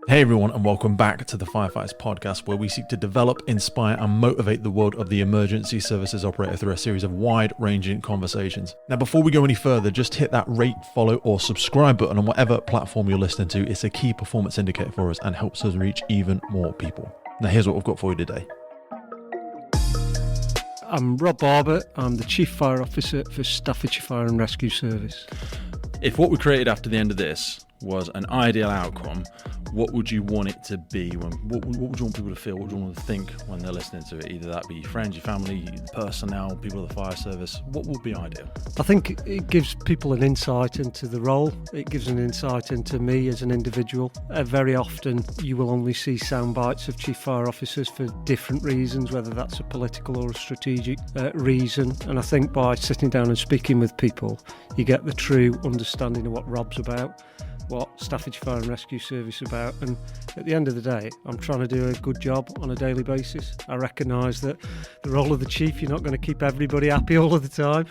Hey everyone, and welcome back to the Firefighters Podcast, where we seek to develop, inspire and motivate the world of the emergency services operator through a series of wide-ranging conversations. Now, before we go any further, just hit that rate, follow or subscribe button on whatever platform you're listening to. It's a key performance indicator for us and helps us reach even more people. Now, here's what we've got for you today. I'm Rob Barber. I'm the Chief Fire Officer for Staffordshire Fire and Rescue Service. If what we created after the end of this was an ideal outcome, what would you want it to be? What would you want people to feel? What would you want them to think when they're listening to it? Either that be your friends, your family, the personnel, people of the fire service. What would be ideal? I think it gives people an insight into the role. It gives an insight into me as an individual. Very often you will only see sound bites of Chief Fire Officers for different reasons, whether that's a political or a strategic reason. And I think by sitting down and speaking with people, you get the true understanding of what Rob's about, what Staffordshire Fire and Rescue Service about, and at the end of the day I'm trying to do a good job on a daily basis. I recognise that the role of the chief, you're not going to keep everybody happy all of the time,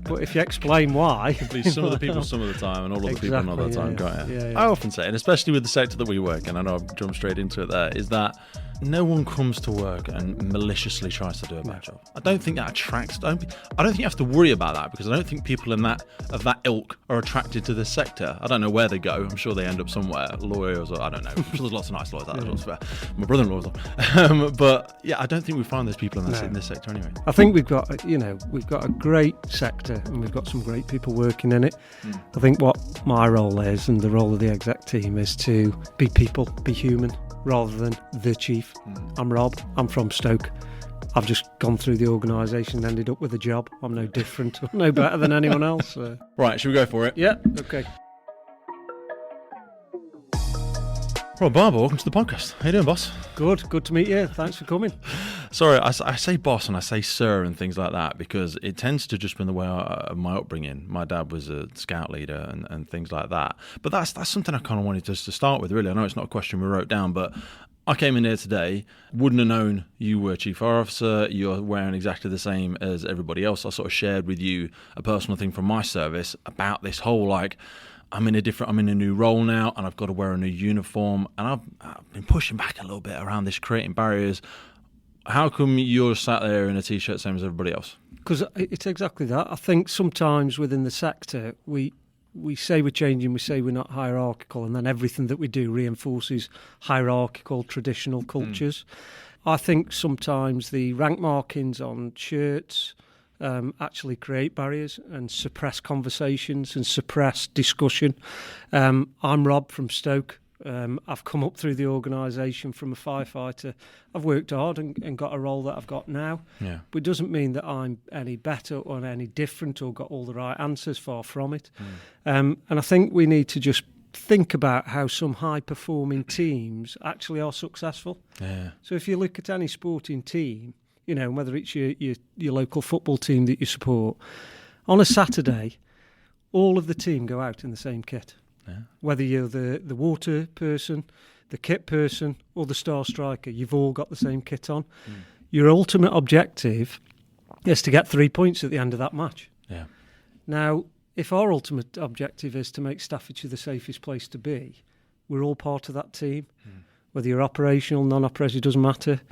but if you explain why, please, some of the people some of the time and all of the people not all the time, can't you? Yeah. I often say, and especially with the sector that we work in, I know I've jumped straight into it there, is that no one comes to work and maliciously tries to do a bad job. I don't think that attracts. I don't think you have to worry about that, because I don't think people of that ilk are attracted to this sector. I don't know where they go. I'm sure they end up somewhere, lawyers, or I don't know. I'm sure there's lots of nice lawyers out there. My brother-in-law's on. But yeah, I don't think we find those people in this sector anyway. I think we've got a great sector and we've got some great people working in it. I think what my role is, and the role of the exec team, is to be people, be human, rather than the chief. I'm Rob, I'm from Stoke. I've just gone through the organisation and ended up with a job. I'm no different, I'm no better than anyone else. Right, should we go for it? Yeah, okay. Rob Barber, welcome to the podcast. How you doing, boss? Good to meet you. Thanks for coming. Sorry, I say boss and I say sir and things like that because it tends to just be the way of my upbringing. My dad was a scout leader and things like that. But that's something I kind of wanted us to start with, really. I know it's not a question we wrote down, but I came in here today, wouldn't have known you were Chief Fire Officer. You're wearing exactly the same as everybody else. I sort of shared with you a personal thing from my service about this whole, I'm in a new role now, and I've got to wear a new uniform, and I've been pushing back a little bit around this, creating barriers. How come you're sat there in a t-shirt same as everybody else? Because it's exactly that. I think sometimes within the sector we say we're changing, we say we're not hierarchical, and then everything that we do reinforces hierarchical traditional cultures. I think sometimes the rank markings on shirts actually create barriers and suppress conversations and suppress discussion. I'm Rob from Stoke. I've come up through the organisation from a firefighter. I've worked hard and got a role that I've got now. Yeah. But it doesn't mean that I'm any better or any different or got all the right answers, far from it. And I think we need to just think about how some high-performing teams actually are successful. Yeah. So if you look at any sporting team, whether it's your local football team that you support, on a Saturday, all of the team go out in the same kit. Yeah. Whether you're the water person, the kit person, or the star striker, you've all got the same kit on. Your ultimate objective is to get 3 points at the end of that match. Yeah. Now, if our ultimate objective is to make Staffordshire the safest place to be, we're all part of that team. Whether you're operational, non-operational, it doesn't matter.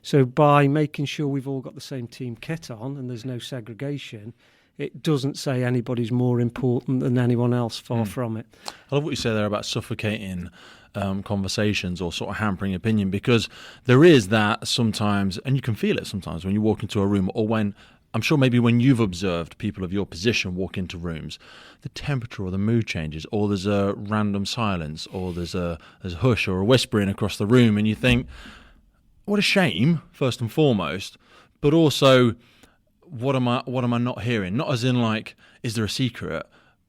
So by making sure we've all got the same team kit on and there's no segregation, it doesn't say anybody's more important than anyone else, far from it. I love what you say there about suffocating conversations or sort of hampering opinion, because there is that sometimes, and you can feel it sometimes when you walk into a room, or when, I'm sure maybe when you've observed people of your position walk into rooms, the temperature or the mood changes, or there's a random silence, or there's a hush or a whispering across the room, and you think, what a shame, first and foremost, but also, what am I not hearing? Not as in is there a secret,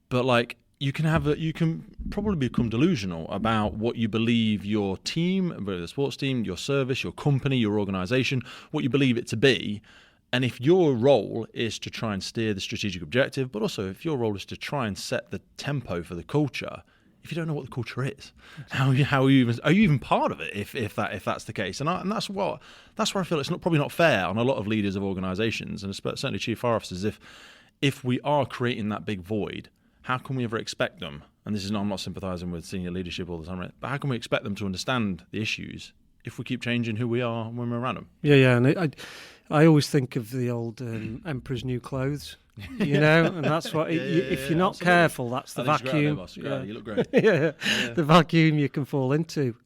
but you can probably become delusional about what you believe your team, whether the sports team, your service, your company, your organisation, what you believe it to be. And if your role is to try and steer the strategic objective, but also if your role is to try and set the tempo for the culture, if you don't know what the culture is, how are you even part of it? If that's the case, and that's where I feel it's probably not fair on a lot of leaders of organisations, and certainly chief fire officers. If we are creating that big void, how can we ever expect them and this is not, I'm not sympathising with senior leadership all the time, right? But how can we expect them to understand the issues if we keep changing who we are when we're around them? Yeah, and I always think of the old Emperor's New Clothes, you know, and that's what, if you're not careful, that's the vacuum. You look great. The vacuum you can fall into.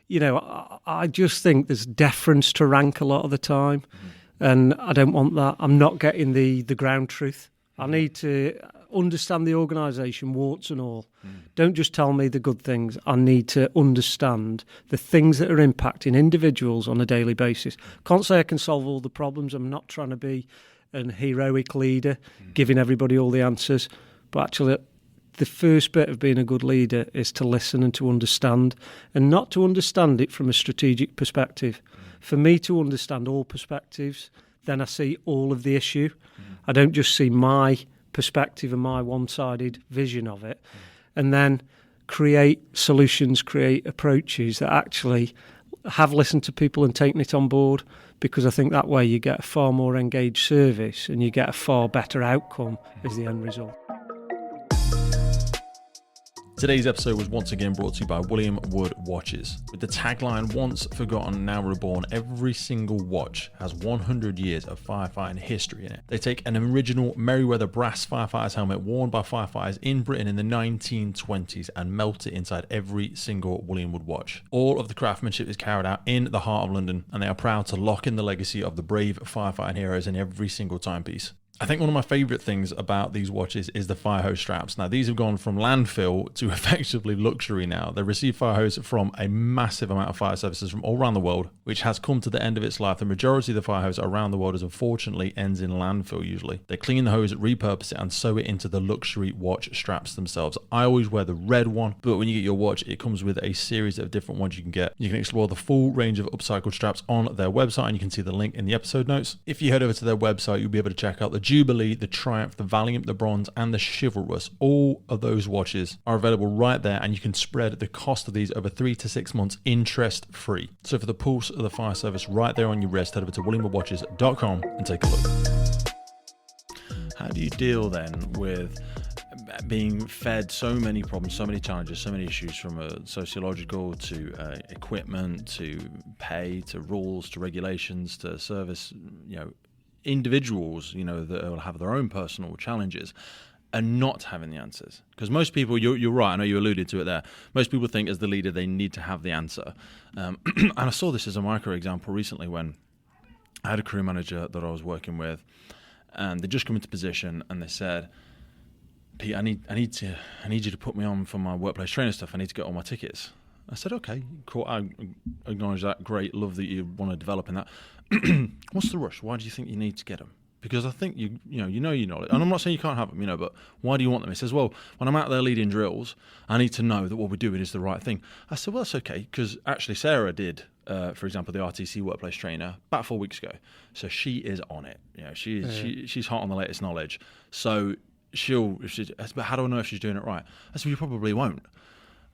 You know, I just think there's deference to rank a lot of the time, and I don't want that. I'm not getting the ground truth. I need to understand the organisation, warts and all. Don't just tell me the good things. I need to understand the things that are impacting individuals on a daily basis. Can't say I can solve all the problems. I'm not trying to be an heroic leader, giving everybody all the answers. But actually, the first bit of being a good leader is to listen and to understand, and not to understand it from a strategic perspective. For me to understand all perspectives, then I see all of the issue. I don't just see my perspective and my one-sided vision of it, and then create solutions, create approaches that actually have listened to people and taken it on board, because I think that way you get a far more engaged service and you get a far better outcome as the end result. Today's episode was once again brought to you by William Wood Watches. With the tagline, once forgotten, now reborn, every single watch has 100 years of firefighting history in it. They take an original Merryweather brass firefighter's helmet worn by firefighters in Britain in the 1920s and melt it inside every single William Wood watch. All of the craftsmanship is carried out in the heart of London, and they are proud to lock in the legacy of the brave firefighting heroes in every single timepiece. I think one of my favourite things about these watches is the Firehose Straps. Now, these have gone from landfill to effectively luxury now. They receive fire hose from a massive amount of fire services from all around the world, which has come to the end of its life. The majority of the fire hose around the world is unfortunately ends in landfill usually. They clean the hose, repurpose it, and sew it into the luxury watch straps themselves. I always wear the red one, but when you get your watch, it comes with a series of different ones you can get. You can explore the full range of upcycled straps on their website, and you can see the link in the episode notes. If you head over to their website, you'll be able to check out the Jubilee, the Triumph, the Valiant, the Bronze, and the Chivalrous. All of those watches are available right there, and you can spread the cost of these over 3 to 6 months interest free. So for the pulse of the fire service right there on your wrist, head over to williamwoodwatches.com and take a look. How do you deal then with being fed so many problems, so many challenges, so many issues, from a sociological to equipment to pay to rules to regulations to service, individuals, that will have their own personal challenges, and not having the answers? Because most people, you're right, I know you alluded to it there, most people think as the leader they need to have the answer. And I saw this as a micro example recently when I had a crew manager that I was working with, and they just come into position and they said, Pete, I need you to put me on for my workplace trainer stuff. I need to get all my tickets. I said, okay, cool. I acknowledge that. Great. Love that you want to develop in that. What's the rush? Why do you think you need to get them? Because I think you know, and I'm not saying you can't have them, but why do you want them? He says, well, when I'm out there leading drills, I need to know that what we're doing is the right thing. I said, well, that's okay, because actually Sarah did, for example, the RTC workplace trainer about 4 weeks ago. So she is on it. She's hot on the latest knowledge. So but how do I know if she's doing it right? I said, well, you probably won't.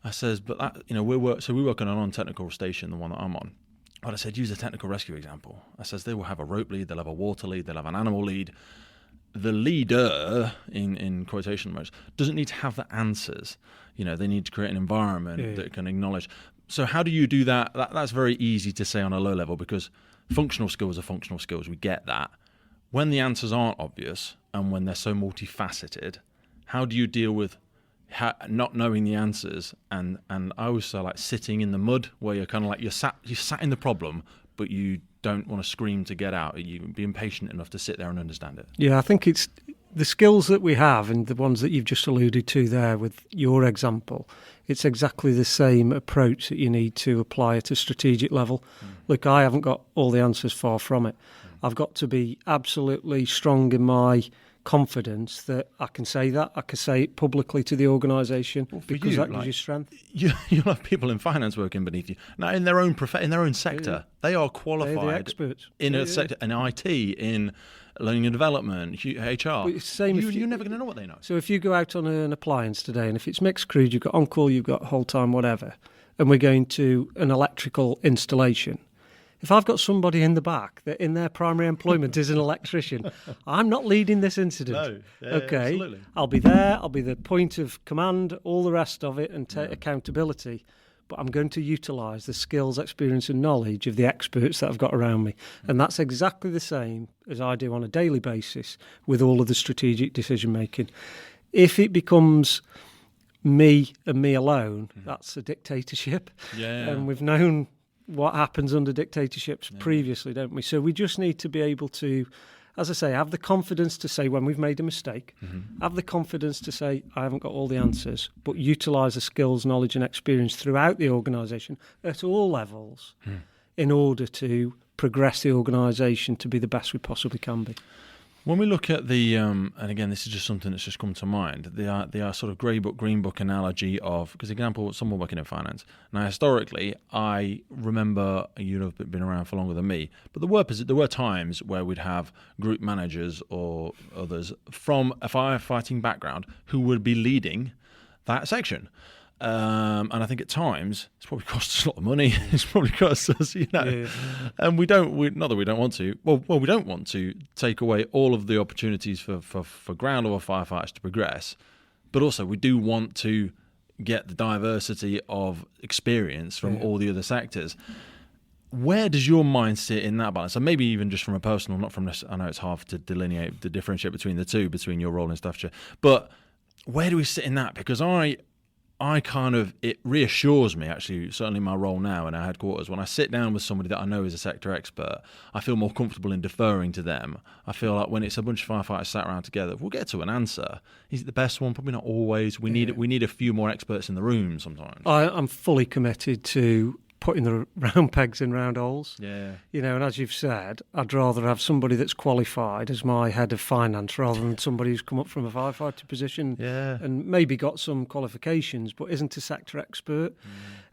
I says, but that, we work on a non-technical station, the one that I'm on. But I said, use a technical rescue example. I says, they will have a rope lead, they'll have a water lead, they'll have an animal lead. The leader, in quotation marks, doesn't need to have the answers. They need to create an environment that can acknowledge. So how do you do that? That's very easy to say on a low level, because functional skills are functional skills. We get that. When the answers aren't obvious and when they're so multifaceted, how do you deal with not knowing the answers? And I always say, like, sitting in the mud, where you're kind of like you're sat in the problem, but you don't want to scream to get out. You be impatient enough to sit there and understand it. Yeah, I think it's the skills that we have, and the ones that you've just alluded to there with your example. It's exactly the same approach that you need to apply at a strategic level. Look, I haven't got all the answers, far from it. I've got to be absolutely strong in my confidence that I can say that. I can say it publicly to the organisation, because that gives you strength. You'll have people in finance working beneath you. Now, in their own sector, they are qualified. They're the experts. In a sector, in IT, in learning and development, HR. But it's the same. You're never going to know what they know. So if you go out on an appliance today, and if it's mixed crude, you've got on-call, you've got whole time, whatever, and we're going to an electrical installation, If I've got somebody in the back that in their primary employment is an electrician, I'm not leading this incident. No. Okay, absolutely. I'll be there, I'll be the point of command, all the rest of it, and take accountability. But I'm going to utilise the skills, experience and knowledge of the experts that I've got around me. And that's exactly the same as I do on a daily basis with all of the strategic decision making. If it becomes me and me alone, that's a dictatorship. Yeah. And we've known what happens under dictatorships previously, don't we? So we just need to be able to, as I say, have the confidence to say when we've made a mistake, have the confidence to say, I haven't got all the answers, but utilise the skills, knowledge and experience throughout the organisation at all levels in order to progress the organisation to be the best we possibly can be. When we look at the, and again, this is just something that's just come to mind, the sort of grey book, green book analogy of, because example, someone working in finance. Now, historically, I remember, you'd have been around for longer than me, but there were times where we'd have group managers or others from a firefighting background who would be leading that section. And I think at times it's probably cost us a lot of money. It's probably cost us, and we don't want to. Well, we don't want to take away all of the opportunities for ground level firefighters to progress, but also we do want to get the diversity of experience from all the other sectors. Where does your mind sit in that balance? And maybe even just from a personal, not from this. I know it's hard to delineate the differentiate between the two, between your role in Staffordshire, but where do we sit in that? Because it reassures me, actually, certainly my role now in our headquarters, when I sit down with somebody that I know is a sector expert, I feel more comfortable in deferring to them. I feel like when it's a bunch of firefighters sat around together, we'll get to an answer. Is it the best one? Probably not always. We need a few more experts in the room sometimes. I'm fully committed to putting the round pegs in round holes. Yeah. And as you've said, I'd rather have somebody that's qualified as my head of finance rather than somebody who's come up from a firefighter position and maybe got some qualifications but isn't a sector expert.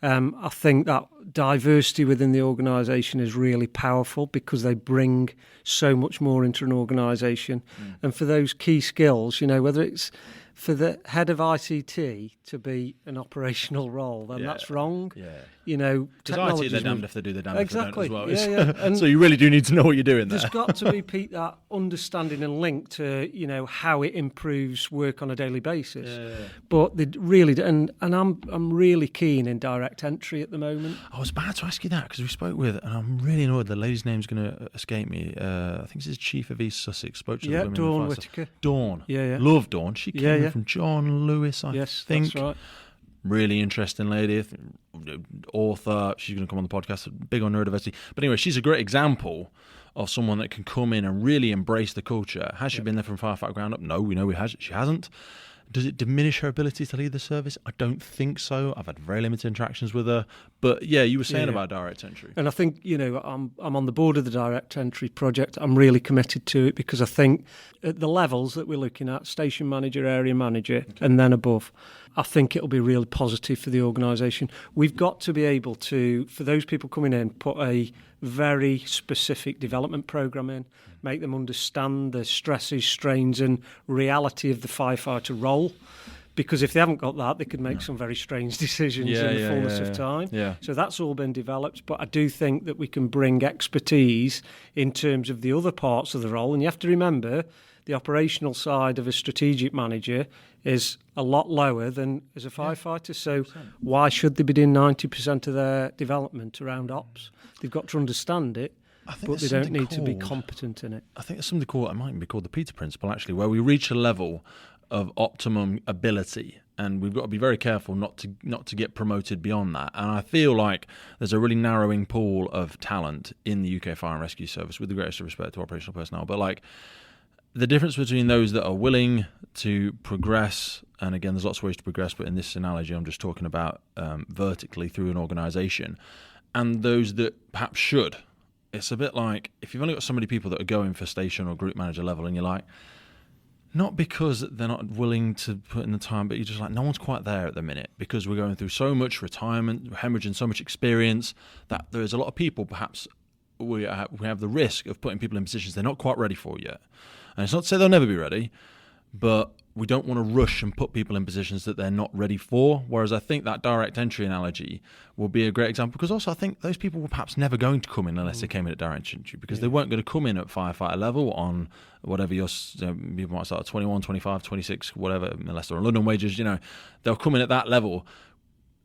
I think that diversity within the organisation is really powerful because they bring so much more into an organisation. And for those key skills, whether it's for the head of ICT to be an operational role, then that's wrong. Because IT, they're damned if they do, they're damned if they don't as well. And so you really do need to know what you're doing there. There's got to be, Pete, that understanding and link to, how it improves work on a daily basis. But they really do, and I'm really keen in direct entry at the moment. I was about to ask you that because we spoke with, and I'm really annoyed the lady's name's going to escape me. I think this is Chief of East Sussex. Spoke to the women Dawn in the Whittaker. Dawn. Yeah. Love Dawn. She came from John Lewis, I think. That's right. Really interesting lady, author. She's going to come on the podcast, big on neurodiversity. But anyway, she's a great example of someone that can come in and really embrace the culture. Has she been there from firefighter ground up? No, we know she hasn't. Does it diminish her ability to lead the service? I don't think so. I've had very limited interactions with her. But yeah, you were saying about direct entry. And I think, I'm on the board of the direct entry project. I'm really committed to it because I think at the levels that we're looking at, station manager, area manager, and then above, I think it'll be really positive for the organisation. We've got to be able to, for those people coming in, put a very specific development programme in, make them understand the stresses, strains and reality of the firefighter role. Because if they haven't got that, they could make some very strange decisions in the fullness of time. Yeah. So that's all been developed. But I do think that we can bring expertise in terms of the other parts of the role. And you have to remember, the operational side of a strategic manager is a lot lower than as a firefighter. So 100%. Why should they be doing 90% of their development around ops? They've got to understand it, but they don't need to be competent in it. I think there's something called, it might be called the Peter Principle, actually, where we reach a level of optimum ability, and we've got to be very careful not to get promoted beyond that. And I feel like there's a really narrowing pool of talent in the UK Fire and Rescue Service, with the greatest respect to operational personnel, but like the difference between those that are willing to progress, and again, there's lots of ways to progress, but in this analogy, I'm just talking about vertically through an organisation, and those that perhaps should. It's a bit like if you've only got so many people that are going for station or group manager level, and you're like, not because they're not willing to put in the time, but you're just like, no one's quite there at the minute because we're going through so much retirement, hemorrhaging so much experience that there's a lot of people, perhaps we have the risk of putting people in positions they're not quite ready for yet. And it's not to say they'll never be ready, but we don't want to rush and put people in positions that they're not ready for. Whereas I think that direct entry analogy will be a great example, because also I think those people were perhaps never going to come in unless they came in at direct entry, because they weren't going to come in at firefighter level on whatever people might start at 21, 25, 26, whatever, unless they're on London wages, they'll come in at that level.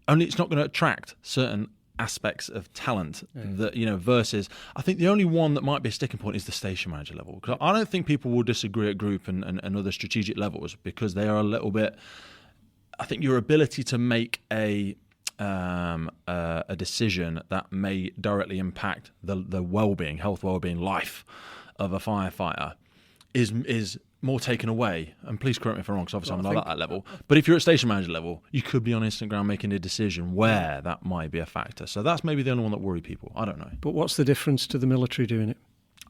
Only it's not going to attract certain aspects of talent that, versus I think the only one that might be a sticking point is the station manager level, because I don't think people will disagree at group and other strategic levels, because they are a little bit, I think your ability to make a decision that may directly impact the well-being, health, well-being, life of a firefighter is more taken away. And please correct me if I'm wrong, because obviously I'm not at that level. But if you're at station manager level, you could be on instant ground making a decision where that might be a factor. So that's maybe the only one that worry people. I don't know. But what's the difference to the military doing it?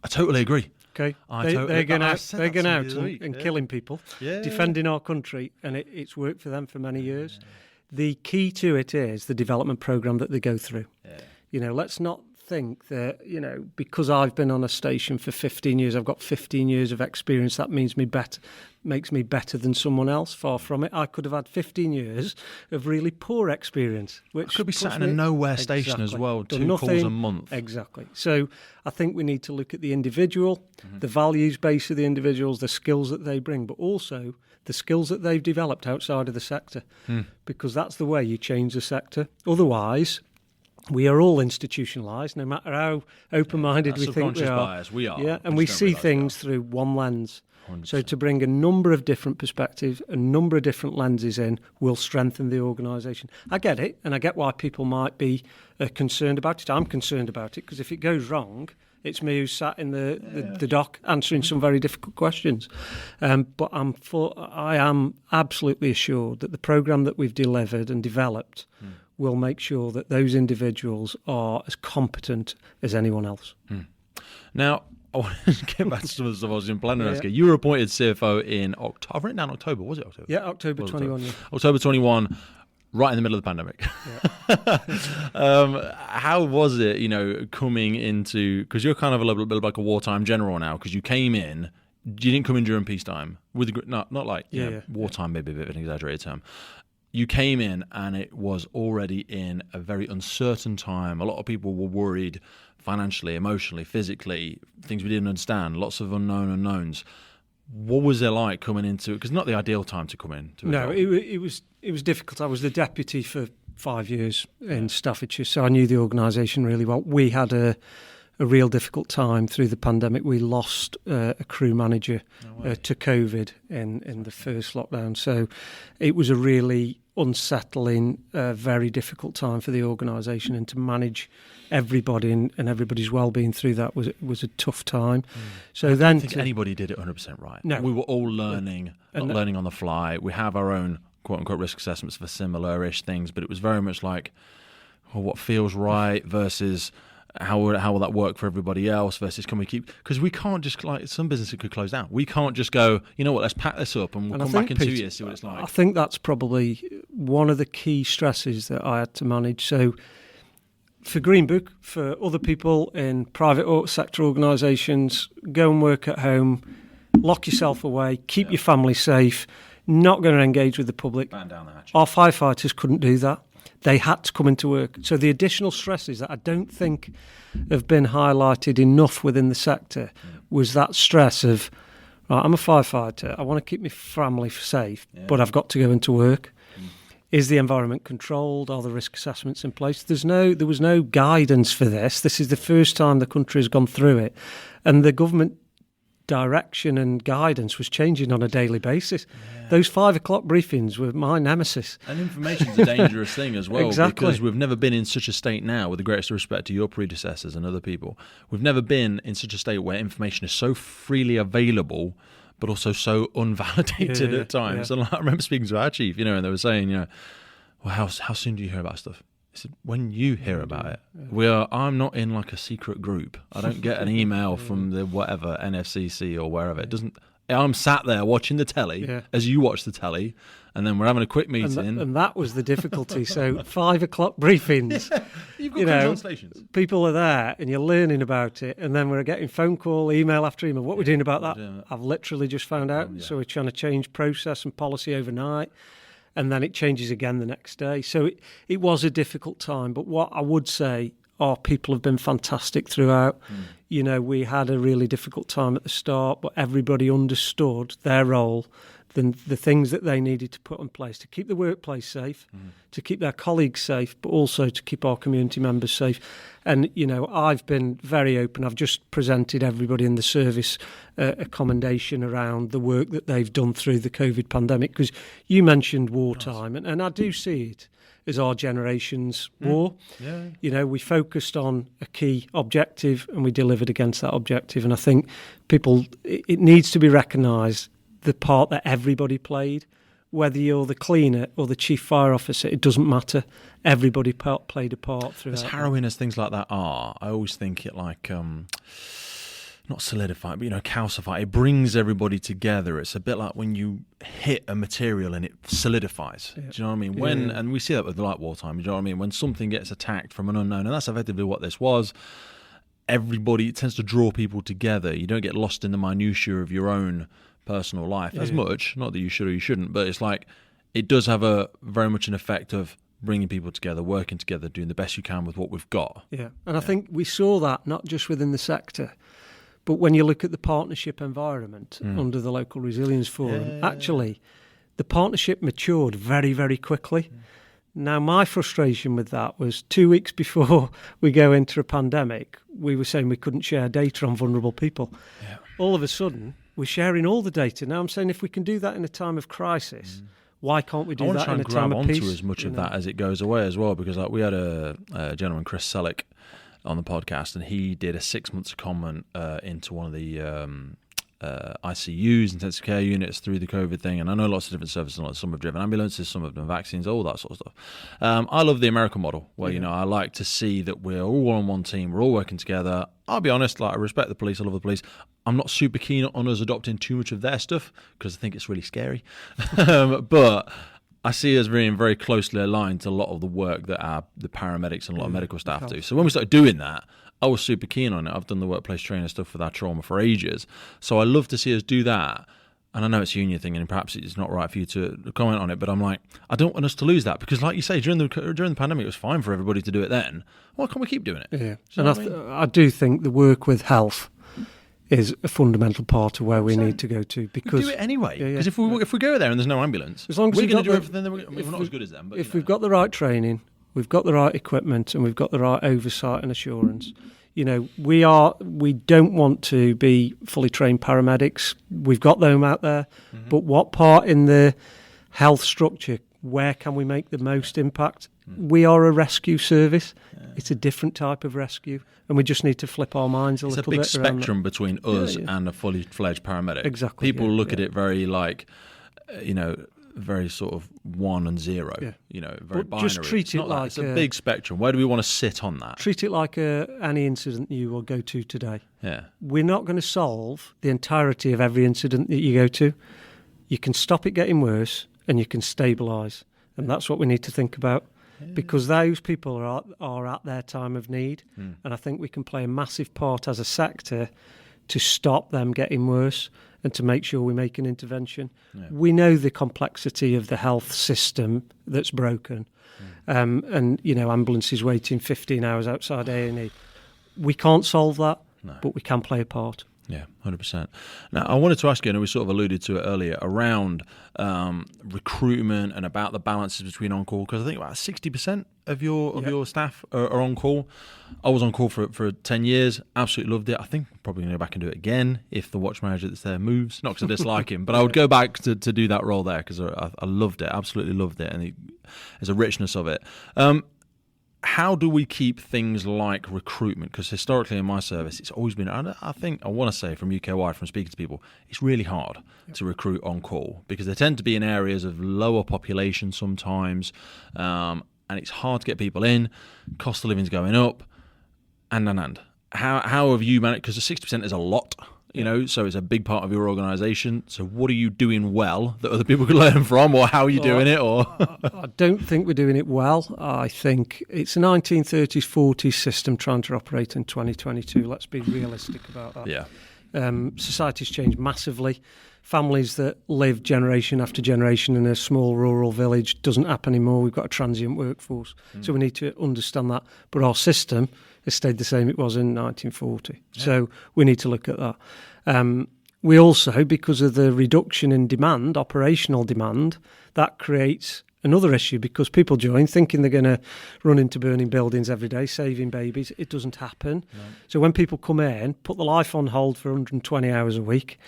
I totally agree. Okay, they're going out and killing people, defending our country, and it's worked for them for many years. The key to it is the development programme that they go through. Let's not think that, because I've been on a station for 15 years, I've got 15 years of experience, that makes me better than someone else. Far from it. I could have had 15 years of really poor experience, which I could be sat in a nowhere station as well, 2 calls a month. Exactly. So I think we need to look at the individual, the values base of the individuals, the skills that they bring, but also the skills that they've developed outside of the sector, because that's the way you change the sector. Otherwise, we are all institutionalised, no matter how open-minded we think we are. Bias. We are. Yeah, and we see things through one lens. 100%. So to bring a number of different perspectives, a number of different lenses in, will strengthen the organisation. I get it, and I get why people might be concerned about it. I'm concerned about it, because if it goes wrong, it's me who's sat in the dock answering some very difficult questions. But I am absolutely assured that the programme that we've delivered and developed will make sure that those individuals are as competent as anyone else. Now, I want to get back to some of the stuff I was planning to ask you. You were appointed CFO in October. I've written down October. Was it October? Yeah, October 21. Yeah. October 21, right in the middle of the pandemic. How was it, coming into... Because you're kind of a little bit like a wartime general now, because you came in... You didn't come in during peacetime. Not like wartime, maybe a bit of an exaggerated term. You came in and it was already in a very uncertain time. A lot of people were worried financially, emotionally, physically, things we didn't understand, lots of unknowns. What was it like coming into it? Because not the ideal time to come in. It was difficult. I was the deputy for 5 years in Staffordshire, so I knew the organisation really well. We had a real difficult time through the pandemic. We lost a crew manager to COVID in the first lockdown. So it was a really unsettling, very difficult time for the organisation, and to manage everybody and everybody's well-being through that was a tough time. So I don't think anybody did it 100% right. No. We were all learning, learning on the fly. We have our own quote-unquote risk assessments for similar-ish things, but it was very much like, what feels right versus... How will that work for everybody else versus can we keep... Because we can't just, like some businesses could close down. We can't just go, you know what, let's pack this up and we'll come back in 2 years, see what it's like. I think that's probably one of the key stresses that I had to manage. So for Green Book, for other people in private sector organisations, go and work at home, lock yourself away, keep your family safe, not going to engage with the public. Ban down the hatch. Our firefighters couldn't do that. They had to come into work. So the additional stresses that I don't think have been highlighted enough within the sector was that stress of, right, I'm a firefighter, I want to keep my family safe, but I've got to go into work. Is the environment controlled? Are the risk assessments in place? There was no guidance for this. This is the first time the country has gone through it. And the government direction and guidance was changing on a daily basis. Those 5 o'clock briefings were my nemesis. And information's a dangerous thing as well. Exactly. Because we've never been in such a state now, with the greatest respect to your predecessors and other people, we've never been in such a state where information is so freely available but also so unvalidated at times. And I remember speaking to our chief, and they were saying, well, how soon do you hear about stuff? I said, when you hear about it. I'm not in like a secret group. I don't get an email from the whatever NFCC or wherever. It doesn't. I'm sat there watching the telly as you watch the telly, and then we're having a quick meeting. And that was the difficulty. So 5 o'clock briefings. You've got translations. People are there and you're learning about it, and then we're getting phone call, email after email. What we're doing about that? I've literally just found out. So we're trying to change process and policy overnight, and then it changes again the next day. So it was a difficult time. But what I would say, our people have been fantastic throughout. We had a really difficult time at the start, but everybody understood their role, the things that they needed to put in place to keep the workplace safe, to keep their colleagues safe, but also to keep our community members safe. And, I've been very open. I've just presented everybody in the service a commendation around the work that they've done through the COVID pandemic, because you mentioned wartime, and I do see it as our generation's war. We focused on a key objective and we delivered against that objective. And I think it needs to be recognised, the part that everybody played. Whether you're the cleaner or the chief fire officer, it doesn't matter. Everybody played a part throughout. As harrowing as things like that are, I always think it like... not solidify, but calcify. It brings everybody together. It's a bit like when you hit a material and it solidifies. Do you know what I mean? And we see that with like wartime. Do you know what I mean? When something gets attacked from an unknown, and that's effectively what this was. It tends to draw people together. You don't get lost in the minutiae of your own personal life as much. Not that you should or you shouldn't, but it's like it does have a very much an effect of bringing people together, working together, doing the best you can with what we've got. And I think we saw that not just within the sector. But when you look at the partnership environment under the Local Resilience Forum, actually, the partnership matured very, very quickly. Now, my frustration with that was 2 weeks before we go into a pandemic, we were saying we couldn't share data on vulnerable people. All of a sudden, we're sharing all the data. Now, I'm saying if we can do that in a time of crisis, why can't we do that in a time of peace? I want to try and grab onto as much of that as it goes away as well, because we had a gentleman, Chris Selleck, on the podcast, and he did a 6 months comment into one of the ICUs, intensive care units, through the COVID thing. And I know lots of different services, like some have driven ambulances, some have done vaccines, all that sort of stuff. I love the American model where, I like to see that we're all on one team, we're all working together. I'll be honest, I respect the police, I love the police. I'm not super keen on us adopting too much of their stuff because I think it's really scary. But I see us being very closely aligned to a lot of the work that the paramedics and a lot of medical staff do. So when we started doing that, I was super keen on it. I've done the workplace training stuff with our trauma for ages. So I love to see us do that. And I know it's a union thing and perhaps it's not right for you to comment on it, but I'm like, I don't want us to lose that because like you say, during the pandemic, it was fine for everybody to do it then. Why can't we keep doing it? And I do think the work with health is a fundamental part of where we need to go to, because we do it anyway. Because if we go there and there's no ambulance, as long as we're going to do everything. We're not as good as them. But if we've got the right training, we've got the right equipment, and we've got the right oversight and assurance. We don't want to be fully trained paramedics. We've got them out there, but what part in the health structure? Where can we make the most impact? We are a rescue service. It's a different type of rescue, and we just need to flip our minds a little bit. It's a big spectrum between us and a fully fledged paramedic. Exactly. People look at it very very sort of 1 and 0. Very but binary. Just treat it like it's a big spectrum. Where do we want to sit on that? Treat it like any incident you will go to today. Yeah. We're not going to solve the entirety of every incident that you go to. You can stop it getting worse, and you can stabilise, and that's what we need to think about. Because those people are at their time of need, and I think we can play a massive part as a sector to stop them getting worse and to make sure we make an intervention. We know the complexity of the health system that's broken, and ambulances waiting 15 hours outside A&E. We can't solve that, but we can play a part. Yeah, 100%. Now, I wanted to ask you, and we sort of alluded to it earlier, around recruitment and about the balances between on-call, because I think about 60% of your staff are on-call. I was on-call for 10 years, absolutely loved it. I think I'm probably going to go back and do it again if the watch manager that's there moves, not because I dislike him, but I would go back to do that role there because I loved it, absolutely loved it, and there's a richness of it. How do we keep things like recruitment? Because historically in my service, it's always been, I want to say from UK-wide, from speaking to people, it's really hard to recruit on call because they tend to be in areas of lower population sometimes, and it's hard to get people in, cost of living's going up, and. How have you managed, because the 60% is a lot, so it's a big part of your organisation. So what are you doing well that other people can learn from, or how are you doing it? Or I don't think we're doing it well. I think it's a 1930s, 40s system trying to operate in 2022. Let's be realistic about that. Yeah. Society's changed massively. Families that live generation after generation in a small rural village doesn't happen anymore. We've got a transient workforce. So we need to understand that. But our system has stayed the same it was in 1940. Yeah. So we need to look at that. We also, because of the reduction in demand, operational demand, that creates another issue because people join thinking they're going to run into burning buildings every day, saving babies. It doesn't happen. No. So when people come in, put the life on hold for 120 hours a week,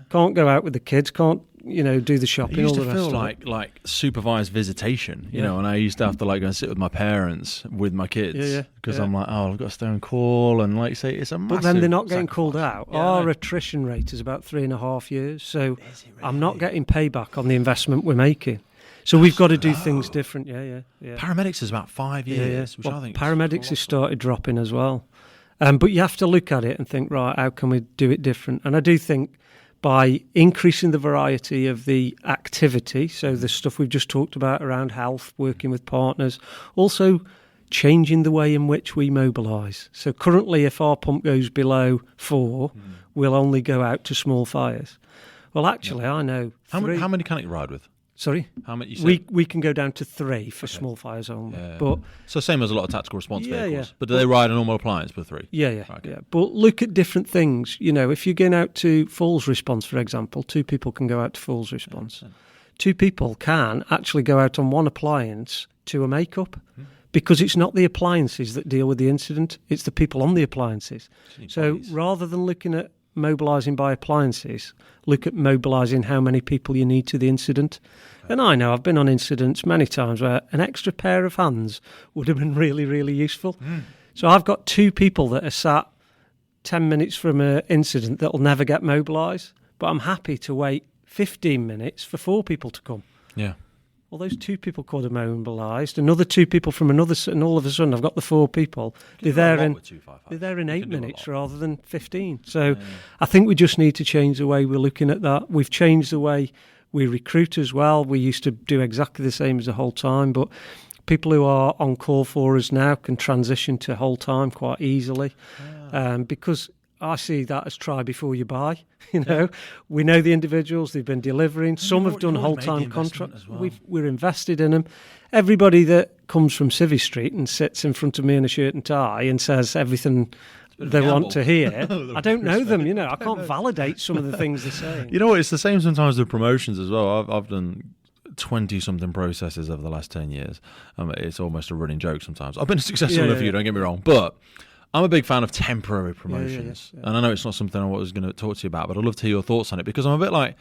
can't go out with the kids, can't do the shopping. It used all to the feel rest like supervised visitation, you know, and I used to have to go and sit with my parents with my kids because I'm like, I've got to stay on call, and like you say, it's a massive. But then they're not getting called sacrifice. out. Our attrition rate is about 3.5 years, so really? I'm not getting payback on the investment we're making. So we've got to do things different. Yeah. Paramedics is about 5 years, which I think paramedics has started dropping as well. But you have to look at it and think, right, how can we do it different? And I do think by increasing the variety of the activity, so the stuff we've just talked about around health, working with partners, also changing the way in which we mobilise. So currently, if our pump goes below 4, we'll only go out to small fires. Well, actually, I know How many can you ride with? Sorry? How many? You said? We can go down to 3 for small fires only. Yeah. But so same as a lot of tactical response vehicles. Yeah. But do they ride a normal appliance with 3? Yeah. But look at different things. If you're going out to falls response, for example, 2 people can go out to falls response. 2 people can actually go out on one appliance to a makeup because it's not the appliances that deal with the incident, it's the people on the appliances. So rather than looking at mobilising by appliances, look at mobilising how many people you need to the incident. And I know I've been on incidents many times where an extra pair of hands would have been really, really useful. So I've got 2 people that are sat 10 minutes from an incident that will never get mobilised, but I'm happy to wait 15 minutes for 4 people to come. Yeah. Well, those 2 people could have mobilised. Another 2 people from another, and all of a sudden I've got the 4 people. They're there in 8 minutes rather than 15. So I think we just need to change the way we're looking at that. We've changed the way we recruit as well. We used to do exactly the same as the whole time, but people who are on call for us now can transition to whole time quite easily because I see that as try before you buy. We know the individuals, they've been delivering. Some have done whole-time contracts. Well. We're invested in them. Everybody that comes from Civvy Street and sits in front of me in a shirt and tie and says everything they want to hear, I don't know them. I can't validate some of the things they're saying. It's the same sometimes with promotions as well. I've done 20-something processes over the last 10 years. It's almost a running joke sometimes. I've been successful in a few, don't get me wrong, but I'm a big fan of temporary promotions. And I know it's not something I was going to talk to you about, but I'd love to hear your thoughts on it because I'm a bit like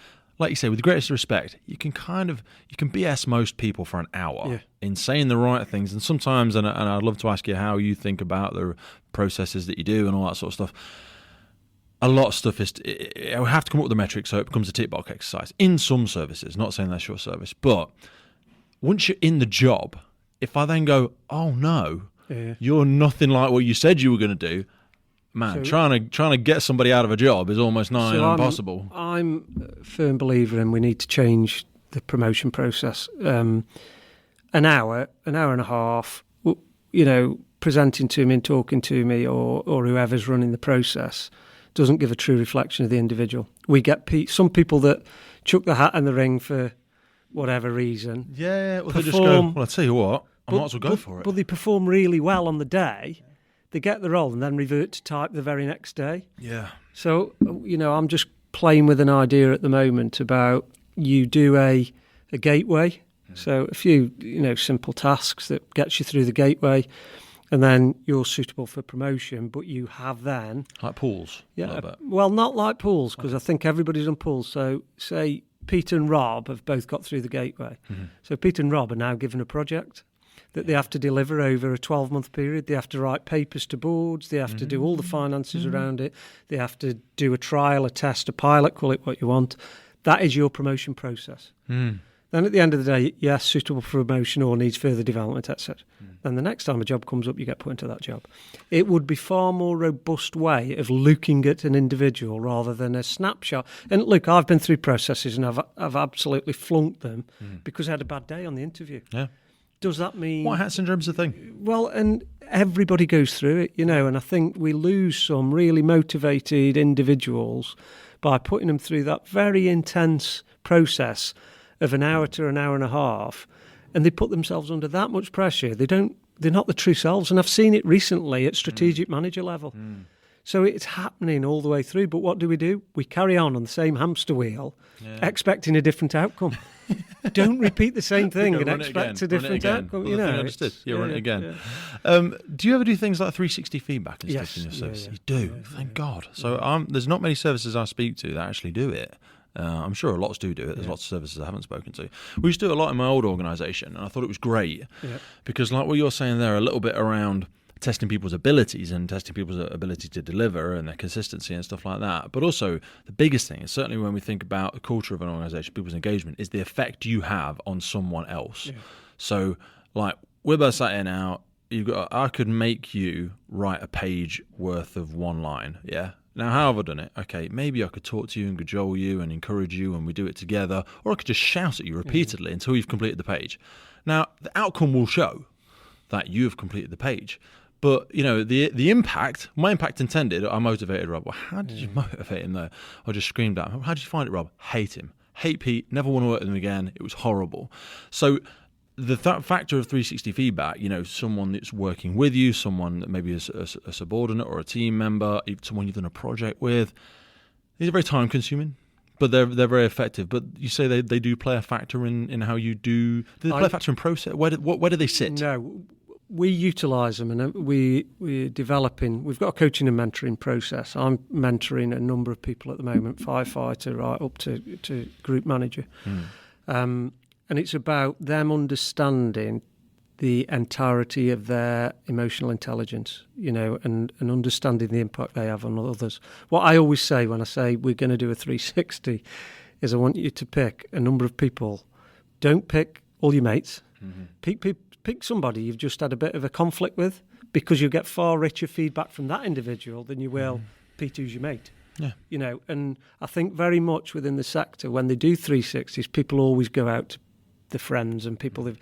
you say, with the greatest respect, you can BS most people for an hour in saying the right things. And sometimes, and I'd love to ask you how you think about the processes that you do and all that sort of stuff. A lot of stuff is, I have to come up with a metric so it becomes a tick box exercise. In some services, not saying that's your service, but once you're in the job, if I then go, oh no, you're nothing like what you said you were going to do, man, so, trying to get somebody out of a job is almost nigh impossible. I'm a firm believer in we need to change the promotion process. An hour and a half, presenting to me and talking to me or whoever's running the process doesn't give a true reflection of the individual. We get some people that chuck the hat in the ring for whatever reason. Yeah, well, they just go, well, I'll tell you what, I might as well go for it. But they perform really well on the day. They get the role and then revert to type the very next day. Yeah. So, I'm just playing with an idea at the moment about you do a gateway. So a few, simple tasks that gets you through the gateway and then you're suitable for promotion, but you have then... Like pools? Yeah. Well, not like pools, because I think everybody's on pools. So, say Pete and Rob have both got through the gateway. Mm-hmm. So Pete and Rob are now given a project that they have to deliver over a 12-month period. They have to write papers to boards. They have to do all the finances around it. They have to do a trial, a test, a pilot, call it what you want. That is your promotion process. Then at the end of the day, yes, suitable for promotion or needs further development, etc. Then the next time a job comes up, you get put into that job. It would be far more robust way of looking at an individual rather than a snapshot. And look, I've been through processes and I've absolutely flunked them because I had a bad day on the interview. Yeah. Does that mean... White hat syndrome's a thing. Well, and everybody goes through it, and I think we lose some really motivated individuals by putting them through that very intense process of an hour to an hour and a half, and they put themselves under that much pressure. They're not the true selves, and I've seen it recently at strategic manager level. So it's happening all the way through, but what do? We carry on the same hamster wheel, expecting a different outcome. Don't repeat the same thing and expect a different outcome. Understood. Run it again. Yeah. Do you ever do things like 360 feedback and Yes, stuff in your service? yeah. You do. Thank God. So there's not many services I speak to that actually do it. I'm sure lots do it. There's lots of services I haven't spoken to. We used to do it a lot in my old organisation, and I thought it was great because, like what you're saying there, a little bit around testing people's abilities and testing people's ability to deliver and their consistency and stuff like that. But also the biggest thing is certainly when we think about the culture of an organisation, people's engagement, is the effect you have on someone else. Yeah. So like we're both sat here now, I could make you write a page worth of one line. Yeah. Now, how have I done it? Okay, maybe I could talk to you and cajole you and encourage you and we do it together, or I could just shout at you repeatedly until you've completed the page. Now, the outcome will show that you have completed the page. But, the impact, my impact intended, I motivated Rob. Well, how did you motivate him though? I just screamed at him. How did you find it, Rob? Hate him. Hate Pete. Never want to work with him again. It was horrible. So the factor of 360 feedback, someone that's working with you, someone that maybe is a subordinate or a team member, someone you've done a project with, these are very time consuming. But they're very effective. But you say they do play a factor in how you do. Do they play a factor in process? Where do they sit? No. We utilise them, and we're developing. We've got a coaching and mentoring process. I'm mentoring a number of people at the moment, firefighter right up to group manager, and it's about them understanding the entirety of their emotional intelligence, and understanding the impact they have on others. What I always say when I say we're going to do a 360 is I want you to pick a number of people. Don't pick all your mates. Pick somebody you've just had a bit of a conflict with, because you'll get far richer feedback from that individual than you will Pete, who's your mate. Yeah. And I think very much within the sector, when they do 360s, people always go out to the friends and people.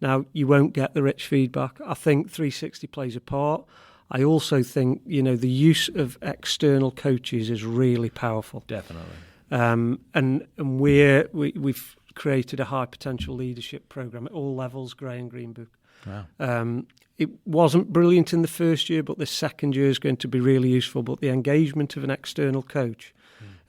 Now, you won't get the rich feedback. I think 360 plays a part. I also think, the use of external coaches is really powerful. Definitely. And we've created a high potential leadership program at all levels, Grey and Green Book. Wow. It wasn't brilliant in the first year, but the second year is going to be really useful. But the engagement of an external coach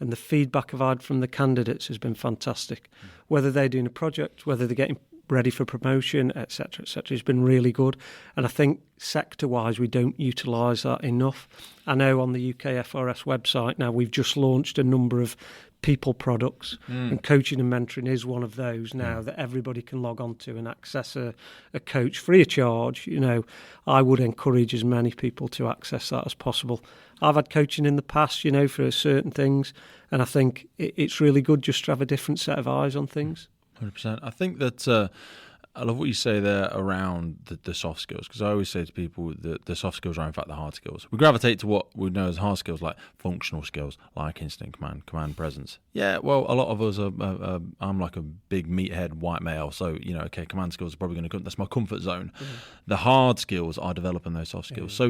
and the feedback I've had from the candidates has been fantastic. Whether they're doing a project, whether they're getting ready for promotion, etc., has been really good. And I think sector-wise, we don't utilise that enough. I know on the SFRS website now we've just launched a number of people products, and coaching and mentoring is one of those now that everybody can log on to and access a coach free of charge. I would encourage as many people to access that as possible. I've had coaching in the past, for certain things, and I think it's really good just to have a different set of eyes on things. 100%. I think that I love what you say there around the soft skills, because I always say to people that the soft skills are in fact the hard skills. We gravitate to what we know as hard skills, like functional skills, like instinct command presence. Yeah, well, a lot of us are I'm like a big meathead white male, so command skills are probably going to come. That's my comfort zone. The hard skills are developing those soft skills.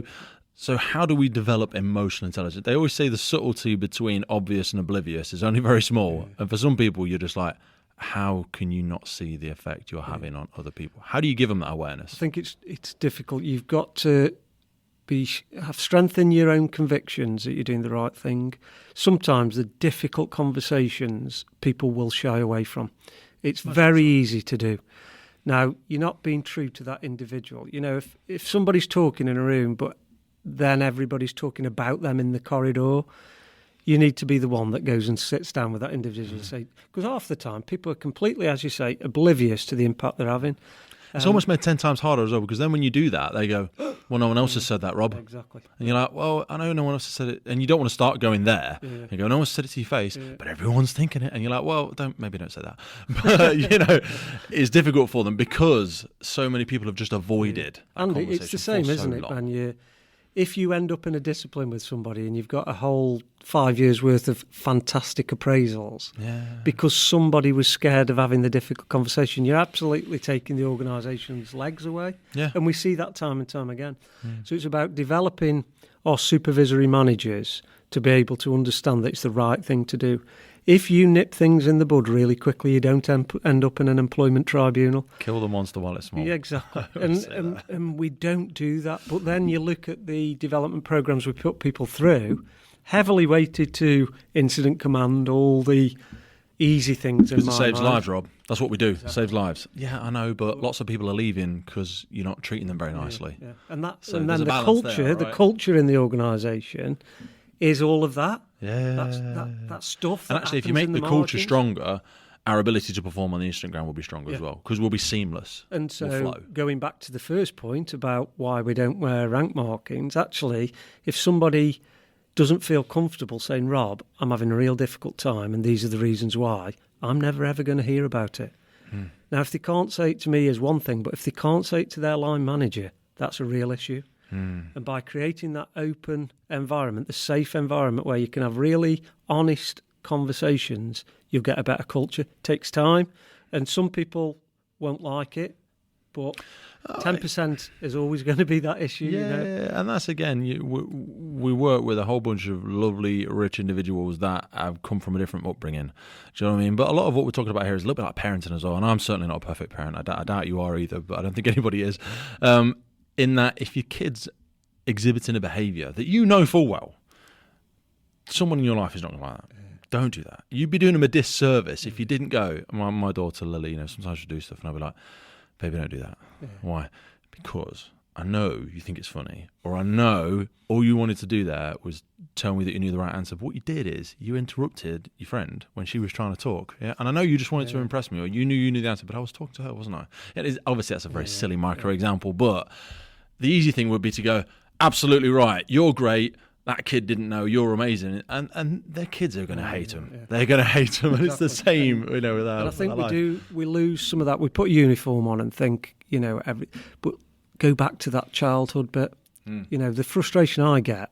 So how do we develop emotional intelligence? They always say the subtlety between obvious and oblivious is only very small, and for some people you're just like, how can you not see the effect you're having on other people? How do you give them that awareness? I think it's difficult. You've got to have strength in your own convictions that you're doing the right thing. Sometimes the difficult conversations people will shy away from. It's very easy to do. Now, you're not being true to that individual. If somebody's talking in a room, but then everybody's talking about them in the corridor, you need to be the one that goes and sits down with that individual and say, because half the time people are completely, as you say, oblivious to the impact they're having. It's almost made 10 times harder as well, because then when you do that, they go, well, no one else has said that, Rob. Exactly. And you're like, well, I know no one else has said it. And you don't want to start going there. Yeah. You go, no one's said it to your face, but everyone's thinking it. And you're like, well, maybe don't say that. But, it's difficult for them because so many people have just avoided that and conversation. It's the same, isn't it, man? If you end up in a discipline with somebody and you've got a whole 5 years' worth of fantastic appraisals because somebody was scared of having the difficult conversation, you're absolutely taking the organisation's legs away. Yeah. And we see that time and time again. So it's about developing our supervisory managers to be able to understand that it's the right thing to do. If you nip things in the bud really quickly, you don't end up in an employment tribunal. Kill the monster while it's small. Yeah, exactly. and we don't do that. But then you look at the development programmes we put people through, heavily weighted to incident command, all the easy things in my mind. Because it saves lives, Rob. That's what we do. Exactly. It saves lives. Yeah, I know, but lots of people are leaving because you're not treating them very nicely. Yeah. And then the culture, right? The culture in the organisation is all of that. Yeah, that stuff. And actually, if you make the culture stronger, our ability to perform on the incident ground will be stronger as well, because we'll be seamless. And so, going back to the first point about why we don't wear rank markings, actually, if somebody doesn't feel comfortable saying, Rob, I'm having a real difficult time and these are the reasons why, I'm never ever going to hear about it. Now, if they can't say it to me is one thing, but if they can't say it to their line manager, that's a real issue. And by creating that open environment, the safe environment where you can have really honest conversations, you'll get a better culture. It takes time, and some people won't like it, but 10% is always going to be that issue. Yeah, and that's, again, we work with a whole bunch of lovely, rich individuals that have come from a different upbringing. Do you know what I mean? But a lot of what we're talking about here is a little bit like parenting as well, and I'm certainly not a perfect parent. I doubt you are either, but I don't think anybody is. In that, if your kid's exhibiting a behaviour that you know full well, someone in your life is not going to like that. Don't do that. You'd be doing them a disservice if you didn't go. My daughter Lily, sometimes she'll do stuff, and I'll be like, "Baby, don't do that." Why? Because I know you think it's funny, or I know all you wanted to do there was tell me that you knew the right answer. But what you did is you interrupted your friend when she was trying to talk. Yeah, and I know you just wanted to impress me, or you knew the answer, but I was talking to her, wasn't I? Obviously, that's a very silly micro example, but the easy thing would be to go, absolutely right, you're great, that kid didn't know, you're amazing, and their kids are going to hate them. Yeah. They're going to hate them, and it's the same, with our. And I think we lose some of that. We put a uniform on and think, but go back to that childhood bit. The frustration I get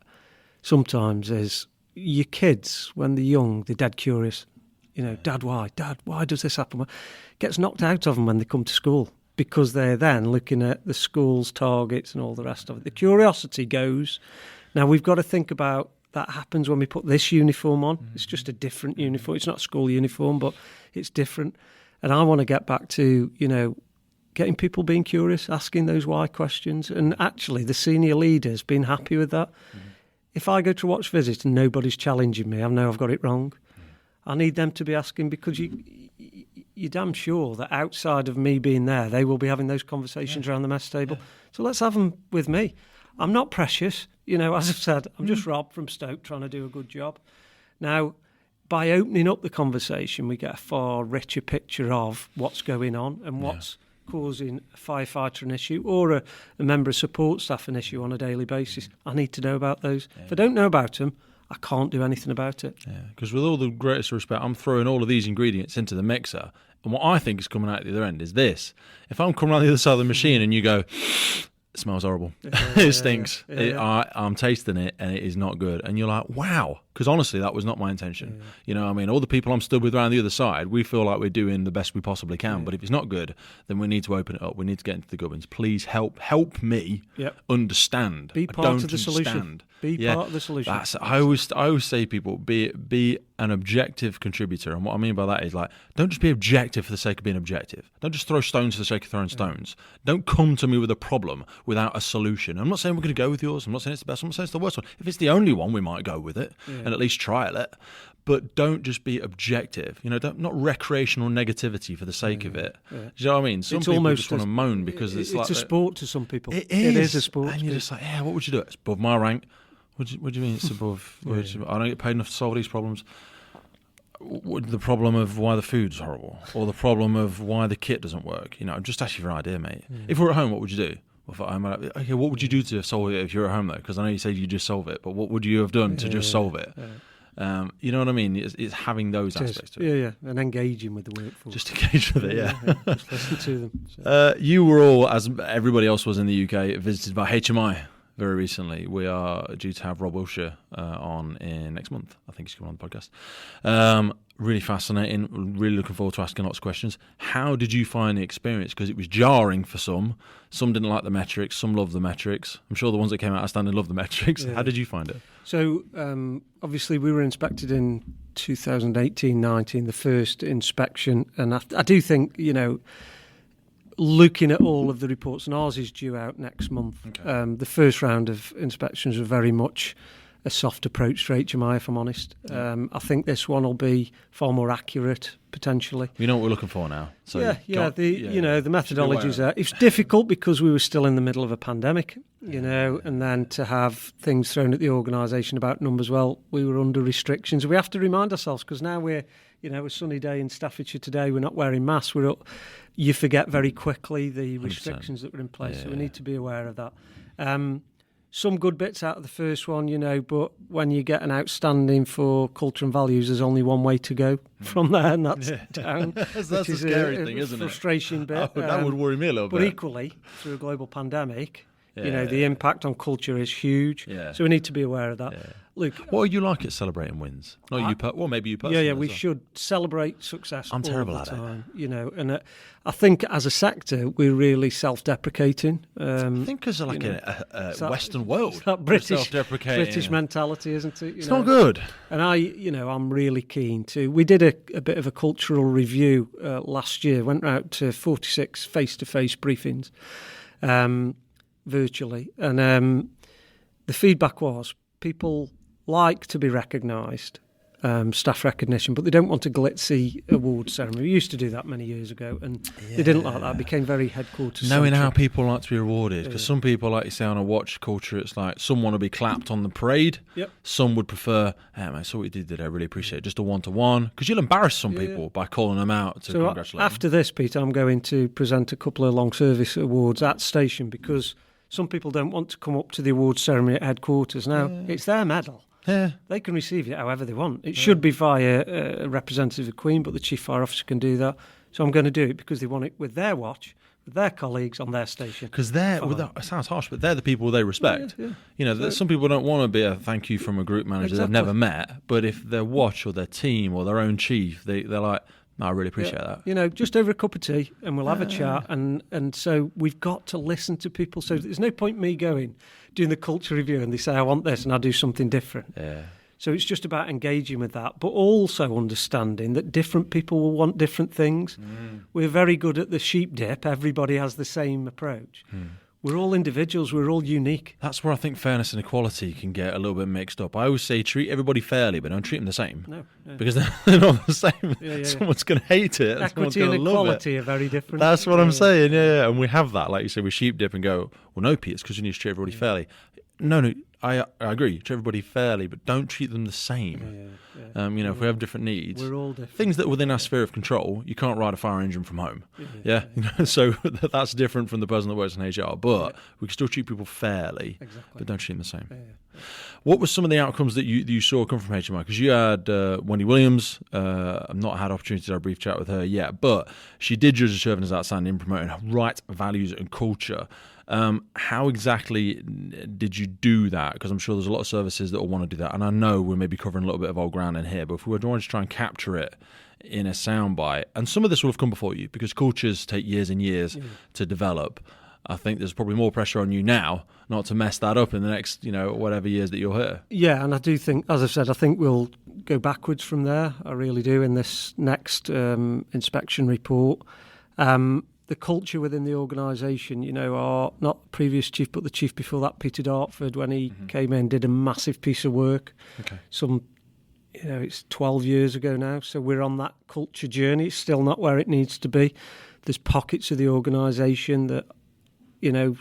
sometimes is your kids, when they're young, they're dead curious. Dad, why does this happen? Gets knocked out of them when they come to school, because they're then looking at the school's targets and all the rest of it. The curiosity goes. Now, we've got to think about that happens when we put this uniform on. It's just a different uniform. It's not a school uniform, but it's different. And I want to get back to, getting people being curious, asking those why questions, and actually the senior leaders being happy with that. If I go to watch visits and nobody's challenging me, I know I've got it wrong. I need them to be asking, because you're damn sure that outside of me being there, they will be having those conversations around the mess table. So let's have them with me. I'm not precious. As I've said, I'm just Rob from Stoke trying to do a good job. Now, by opening up the conversation, we get a far richer picture of what's going on and what's causing a firefighter an issue, or a member of support staff an issue on a daily basis. I need to know about those. If I don't know about them, I can't do anything about it. Yeah, because with all the greatest respect, I'm throwing all of these ingredients into the mixer, and what I think is coming out the other end is this. If I'm coming around the other side of the machine and you go, it smells horrible, it stinks, I'm tasting it and it is not good, and you're like, wow, because honestly that was not my intention. All the people I'm stood with around the other side, we feel like we're doing the best we possibly can, but if it's not good, then we need to open it up, we need to get into the gubbins. Please help me understand. Be part of the solution. Be part of the solution. I always say to people, be an objective contributor, and what I mean by that is, like, don't just be objective for the sake of being objective. Don't just throw stones for the sake of throwing stones. Don't come to me with a problem without a solution. I'm not saying we're going to go with yours. I'm not saying it's the best. I'm not saying it's the worst one. If it's the only one, we might go with it and at least trial it. But don't just be objective. Not recreational negativity for the sake of it. Do you know what I mean? Some people just want to moan because it's like a sport to some people. It is a sport, and you're just like, what would you do? It's above my rank. What do you mean it's above? I don't get paid enough to solve these problems. The problem of why the food's horrible, or the problem of why the kit doesn't work. Just ask you for an idea, mate. If we're at home, what would you do? Well, if at home, okay, what would you do to solve it if you're at home, though? Because I know you said you just solve it, but what would you have done to just solve it? You know what I mean? It's having those aspects to it. Yeah, and engaging with the workforce. Just engage with it, yeah. Just listen to them. So. You were all, as everybody else was in the UK, visited by HMI very recently. We are due to have Rob Wilshire on in next month. I think he's coming on the podcast. Really fascinating. Really looking forward to asking lots of questions. How did you find the experience? Because it was jarring for some. Some didn't like the metrics. Some loved the metrics. I'm sure the ones that came out outstanding loved the metrics. Yeah. How did you find it? So, obviously, we were inspected in 2018-19, the first inspection. And I do think, looking at all of the reports, and ours is due out next month, okay. The first round of inspections were very much a soft approach to HMI, if I'm honest. I think this one will be far more accurate, potentially. You know what we're looking for now. So the methodologies there. It's difficult because we were still in the middle of a pandemic, and then to have things thrown at the organisation about numbers, well, we were under restrictions. We have to remind ourselves, because now we're, a sunny day in Staffordshire today, we're not wearing masks, you forget very quickly the restrictions 100%. That were in place, so we need to be aware of that. Some good bits out of the first one, but when you get an outstanding for culture and values, there's only one way to go from there, and that's down. That's a scary thing, isn't it? Frustration bit. That would worry me a little bit. But equally, through a global pandemic, the impact on culture is huge. Yeah. So we need to be aware of that. Yeah. Look, what are you like at celebrating wins? Maybe you personally. Yeah, we should celebrate success. I'm terrible at it. And I think as a sector we're really self-deprecating. I think because like a Western world, that British mentality, isn't it? It's not good. And I'm really keen to. We did a bit of a cultural review last year. Went out to 46 face-to-face briefings, virtually, and the feedback was people like to be recognised, staff recognition, but they don't want a glitzy award ceremony. We used to do that many years ago, and they didn't like that. It became very headquarters. Knowing how people like to be rewarded, because some people, like you say, on a watch culture, it's like some want to be clapped on the parade. Yep. Some would prefer, hey, man, I saw what you did today, I really appreciate it. Just a one-to-one, because you'll embarrass some people by calling them out to congratulate them. After this, Pete, I'm going to present a couple of long service awards at station, because some people don't want to come up to the awards ceremony at headquarters. Now, it's their medal. Yeah. They can receive it however they want. It should be via a representative of the Queen, but the Chief Fire Officer can do that. So I'm going to do it because they want it with their watch, with their colleagues on their station. Because it sounds harsh, but they're the people they respect. Yeah. Some people don't want to be a thank you from a group manager they've never met, but if their watch or their team or their own chief, they're like, no, I really appreciate that. Just over a cup of tea and we'll have a chat. And so we've got to listen to people. So there's no point me doing the culture review and they say, I want this, and I do something different. Yeah. So it's just about engaging with that, but also understanding that different people will want different things. We're very good at the sheep dip. Everybody has the same approach. We're all individuals. We're all unique. That's where I think fairness and equality can get a little bit mixed up. I always say treat everybody fairly, but don't treat them the same. No. Because they're not the same. Someone's going to hate it. Equity and equality are very different. That's what I'm saying, yeah. And we have that. Like you say, we sheep dip and go, well, no, Pete, it's because you need to treat everybody fairly. No, I agree. Treat everybody fairly, but don't treat them the same. If we have different needs, we're all different. Things that are within our sphere of control, you can't ride a fire engine from home. So that's different from the person that works in HR. But we can still treat people fairly, but don't treat them the same. What were some of the outcomes that you saw come from HMI? Because you had Wendy Williams. I've not had opportunity to have a brief chat with her yet, but she did judge the serving as outstanding in promoting right values and culture. How exactly did you do that? Because I'm sure there's a lot of services that will want to do that. And I know we're maybe covering a little bit of old ground in here, but if we were trying to try and capture it in a soundbite, and some of this will have come before you because cultures take years and years to develop. I think there's probably more pressure on you now not to mess that up in the next, whatever years that you're here. Yeah, and I do think, as I've said, I think we'll go backwards from there. I really do in this next inspection report. The culture within the organisation, our not previous chief, but the chief before that, Peter Dartford, when he came in, did a massive piece of work. Okay. It's 12 years ago now, so we're on that culture journey. It's still not where it needs to be. There's pockets of the organisation that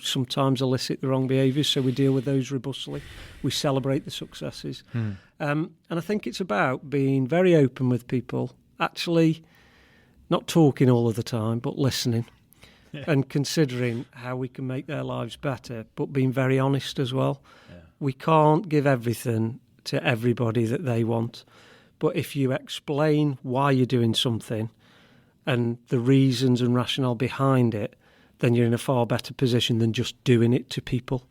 sometimes elicit the wrong behaviours, so we deal with those robustly. We celebrate the successes. And I think it's about being very open with people, actually not talking all of the time, but listening and considering how we can make their lives better, but being very honest as well. We can't give everything to everybody that they want, but if you explain why you're doing something and the reasons and rationale behind it, then you're in a far better position than just doing it to people.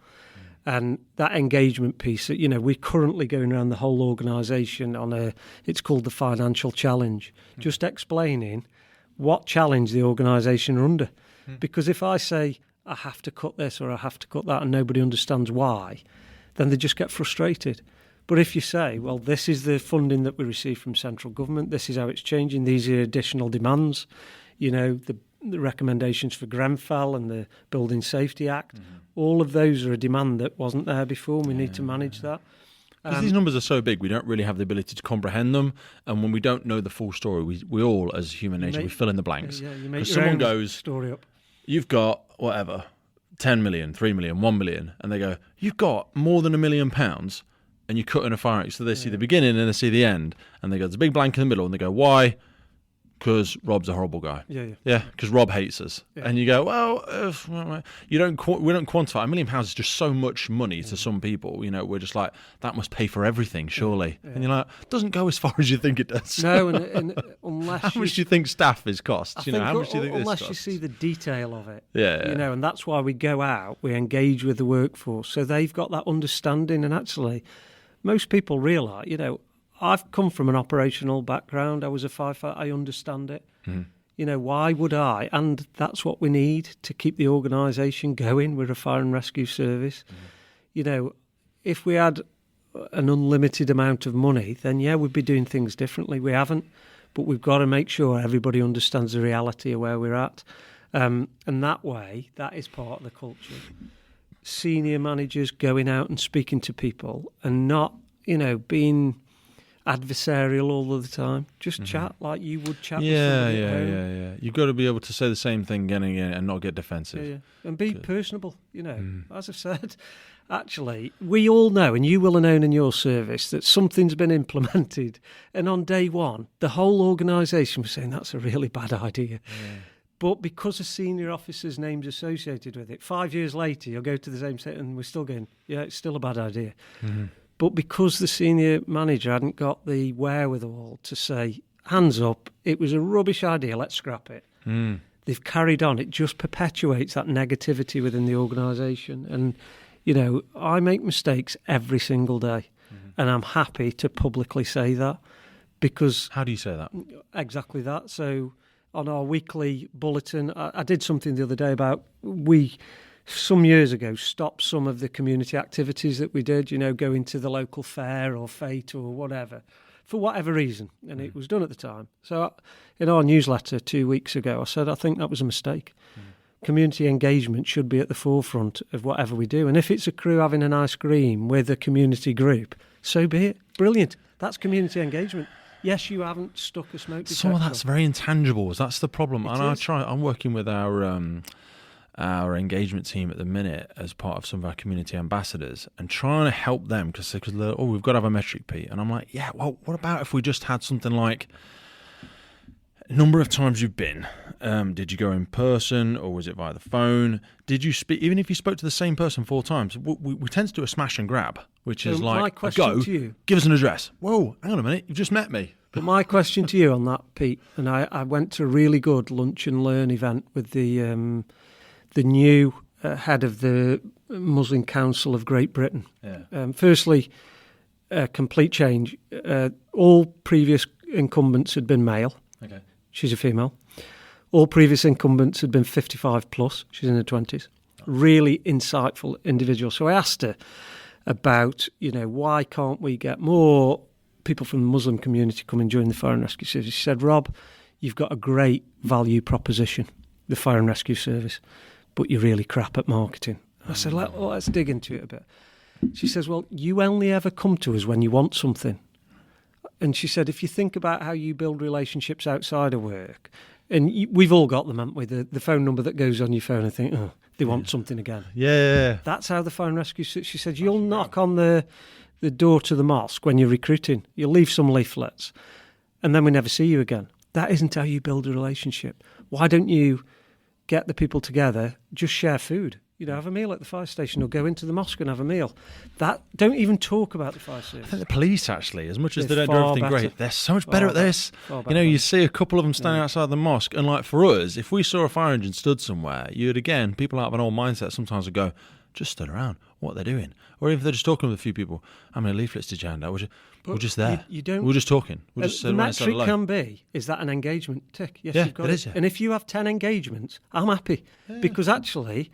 And that engagement piece, that we're currently going around the whole organisation on it's called the financial challenge, just explaining what challenge the organisation are under. Because if I say, I have to cut this or I have to cut that and nobody understands why, then they just get frustrated. But if you say, well, this is the funding that we receive from central government, this is how it's changing, these are additional demands, the recommendations for Grenfell and the Building Safety Act, all of those are a demand that wasn't there before, and we need to manage that. Because these numbers are so big, we don't really have the ability to comprehend them, and when we don't know the full story, we all, as human nature, we fill in the blanks. Because someone goes, story up. You've got, whatever, 10 million, 3 million, 1 million, and they go, you've got more than £1 million, and you cut in a fire exit. So they see the beginning and they see the end, and they go, there's a big blank in the middle, and they go, why? Because Rob's a horrible guy. Yeah, because Rob hates us. And you go, well, we don't quantify. £1 million is just so much money to some people. We're just like, that must pay for everything, surely. And you're like, it doesn't go as far as you think it does. No, and unless how much do you think staff is cost? How much do you think this unless costs? you see the detail of it. Yeah. And that's why we go out, we engage with the workforce, so they've got that understanding. And actually, most people realise, I've come from an operational background. I was a firefighter. I understand it. Why would I? And that's what we need to keep the organisation going. We're a fire and rescue service. If we had an unlimited amount of money, then we'd be doing things differently. We haven't, but we've got to make sure everybody understands the reality of where we're at. And that way, that is part of the culture. Senior managers going out and speaking to people and not, being adversarial all of the time. Just chat like you would chat with somebody at home. Yeah. You've got to be able to say the same thing again and again and not get defensive. Yeah. And be personable, As I've said, actually, we all know, and you will have known in your service, that something's been implemented, and on day one, the whole organisation was saying, that's a really bad idea. But because a senior officer's name's associated with it, 5 years later, you'll go to the same set and we're still going, it's still a bad idea. But because the senior manager hadn't got the wherewithal to say, hands up, it was a rubbish idea, let's scrap it. They've carried on. It just perpetuates that negativity within the organisation. And, I make mistakes every single day. And I'm happy to publicly say that because... How do you say that? Exactly that. So on our weekly bulletin, I did something the other day about some years ago, stopped some of the community activities that we did, going to the local fair or fete or whatever, for whatever reason. And it was done at the time. So in our newsletter 2 weeks ago, I said, I think that was a mistake. Community engagement should be at the forefront of whatever we do. And if it's a crew having an ice cream with a community group, so be it. Brilliant. That's community engagement. Yes, you haven't stuck a smoke detector. Some of that's very intangible. That's the problem. I'm working with our engagement team at the minute as part of some of our community ambassadors and trying to help them because we've got to have a metric, Pete. And I'm like, well, what about if we just had something like number of times you've been? Did you go in person or was it via the phone? Did you speak? Even if you spoke to the same person 4 times, we tend to do a smash and grab, which is like, go, give us an address. Whoa, hang on a minute, you've just met me. But my question to you on that, Pete, and I went to a really good lunch and learn event with the new head of the Muslim Council of Great Britain. Firstly, complete change. All previous incumbents had been male. Okay. She's a female. All previous incumbents had been 55 plus. She's in her 20s. Really insightful individual. So I asked her about, why can't we get more people from the Muslim community come and join the Fire and Rescue Service? She said, Rob, you've got a great value proposition, the Fire and Rescue Service, but you're really crap at marketing. I said, let's dig into it a bit. She says, well, you only ever come to us when you want something. And she said, if you think about how you build relationships outside of work, and we've all got them, haven't we? The phone number that goes on your phone and think, they want something again. Yeah. That's how the fire and rescue. She said, you'll knock on the door to the mosque when you're recruiting. You'll leave some leaflets, and then we never see you again. That isn't how you build a relationship. Why don't you get the people together, just share food? Have a meal at the fire station, or go into the mosque and have a meal. Don't even talk about the fire service. I think the police, actually, as much as They're they don't do far everything better. great, they're so much better at this. You see a couple of them standing outside the mosque, and like for us, if we saw a fire engine stood somewhere, people out of an old mindset sometimes would go, just stood around, what they're doing. Or if they're just talking with a few people, how many leaflets did you hand out? We're just there. We're just talking. We're just the metric can be, is that an engagement tick? Yes, you've got it. Is, yeah. And if you have 10 engagements, I'm happy. Yeah. Because actually,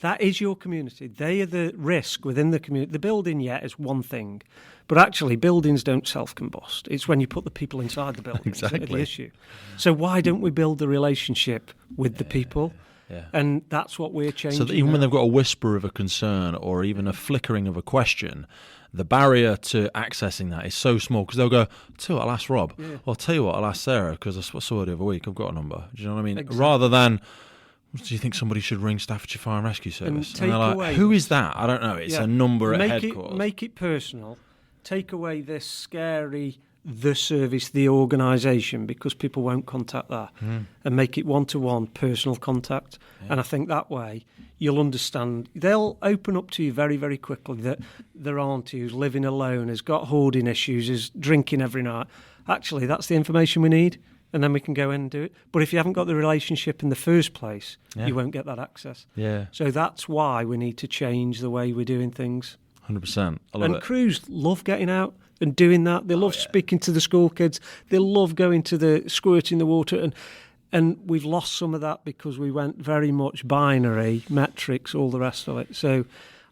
that is your community. They are the risk within the community. The building, is one thing. But actually, buildings don't self-combust. It's when you put the people inside the building exactly. that's the issue. So why don't we build the relationship with the people? Yeah. And that's what we're changing. So that even when they've got a whisper of a concern or even a flickering of a question, the barrier to accessing that is so small, because they'll go, tell you what, I'll ask Rob. Yeah. Or I'll tell you what, I'll ask Sarah, because I saw her the other week. I've got a number. Do you know what I mean? Exactly. Rather than, do you think somebody should ring Staffordshire Fire and Rescue Service? And they're like, away, who is that? I don't know. It's a number at headquarters. Make it personal. Take away this scary, the service, the organisation, because people won't contact that, and make it one-to-one personal contact. And I think that way you'll understand. They'll open up to you very, very quickly that their auntie who's living alone, has got hoarding issues, is drinking every night. Actually, that's the information we need, and then we can go in and do it. But if you haven't got the relationship in the first place, you won't get that access. Yeah. So that's why we need to change the way we're doing things. 100%. I love it. And crews love getting out and doing that. They love speaking to the school kids. They love going to the squirting the water. And we've lost some of that because we went very much binary, metrics, all the rest of it. So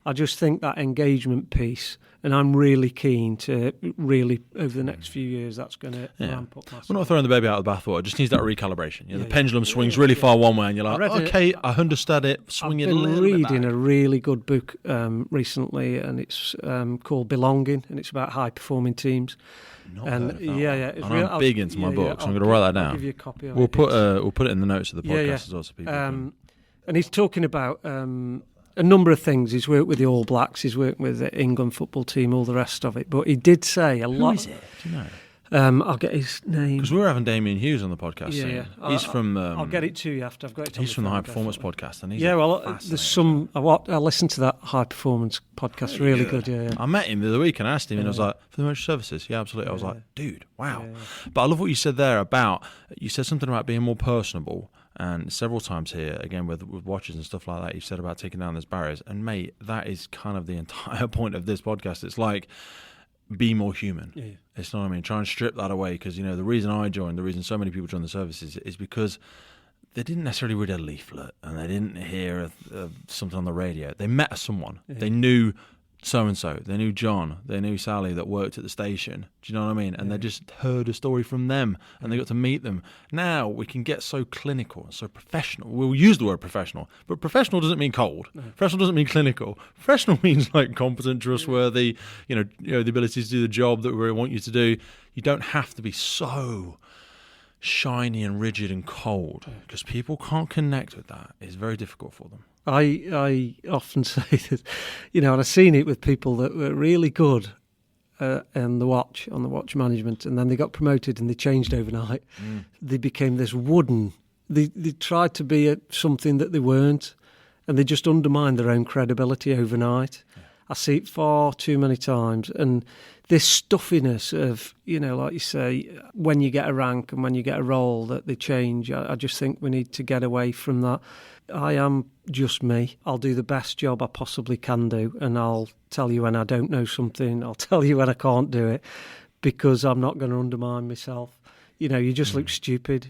I just think that engagement piece, and I'm really keen to really, over the next few years, that's going to ramp up massively. We're not throwing the baby out of the bathwater. It just needs that recalibration. The pendulum swings really far one way, and you're like, I understand it. Swing it a little bit back. I've been reading a really good book recently, and it's called Belonging, and it's about high-performing teams. I'm big into my books. I'm going to write that down. I'll give you a copy of we'll it. We'll put it in the notes of the podcast as well, so people can. And he's talking about a number of things. He's worked with the All Blacks, he's worked with the England football team, all the rest of it. But he did say a lot. Who is it? Do you know? I'll get his name. Because we were having Damien Hughes on the podcast. Yeah. He's from. I'll get it to you after I've got it. He's from the High Performance Podcast, and he's there's some. I listened to that High Performance podcast. Really good. Yeah. I met him the other week and asked him, and I was like, "For the emergency services, yeah, absolutely." I was like, "Dude, wow!" But I love what you said there about. You said something about being more personable. And several times here, again, with watches and stuff like that, you've said about taking down those barriers. And, mate, that is kind of the entire point of this podcast. It's like, be more human. Yeah. It's not what I mean. Try and strip that away, because, the reason I joined, the reason so many people join the services is because they didn't necessarily read a leaflet and they didn't hear something on the radio. They met someone. Yeah. They knew so-and-so. They knew John. They knew Sally that worked at the station. Do you know what I mean? And they just heard a story from them, and they got to meet them. Now we can get so clinical and so professional. We'll use the word professional, but professional doesn't mean cold. No. Professional doesn't mean clinical. Professional means like competent, trustworthy, the ability to do the job that we want you to do. You don't have to be so shiny and rigid and cold, because people can't connect with that. It's very difficult for them. I often say that, and I've seen it with people that were really good on the watch management, and then they got promoted and they changed overnight. They became this wooden. They tried to be something that they weren't, and they just undermined their own credibility overnight. Yeah. I see it far too many times, and this stuffiness of, like you say, when you get a rank and when you get a role, that they change. I just think we need to get away from that. I am just me. I'll do the best job I possibly can do, and I'll tell you when I don't know something. I'll tell you when I can't do it, because I'm not going to undermine myself. You just look stupid.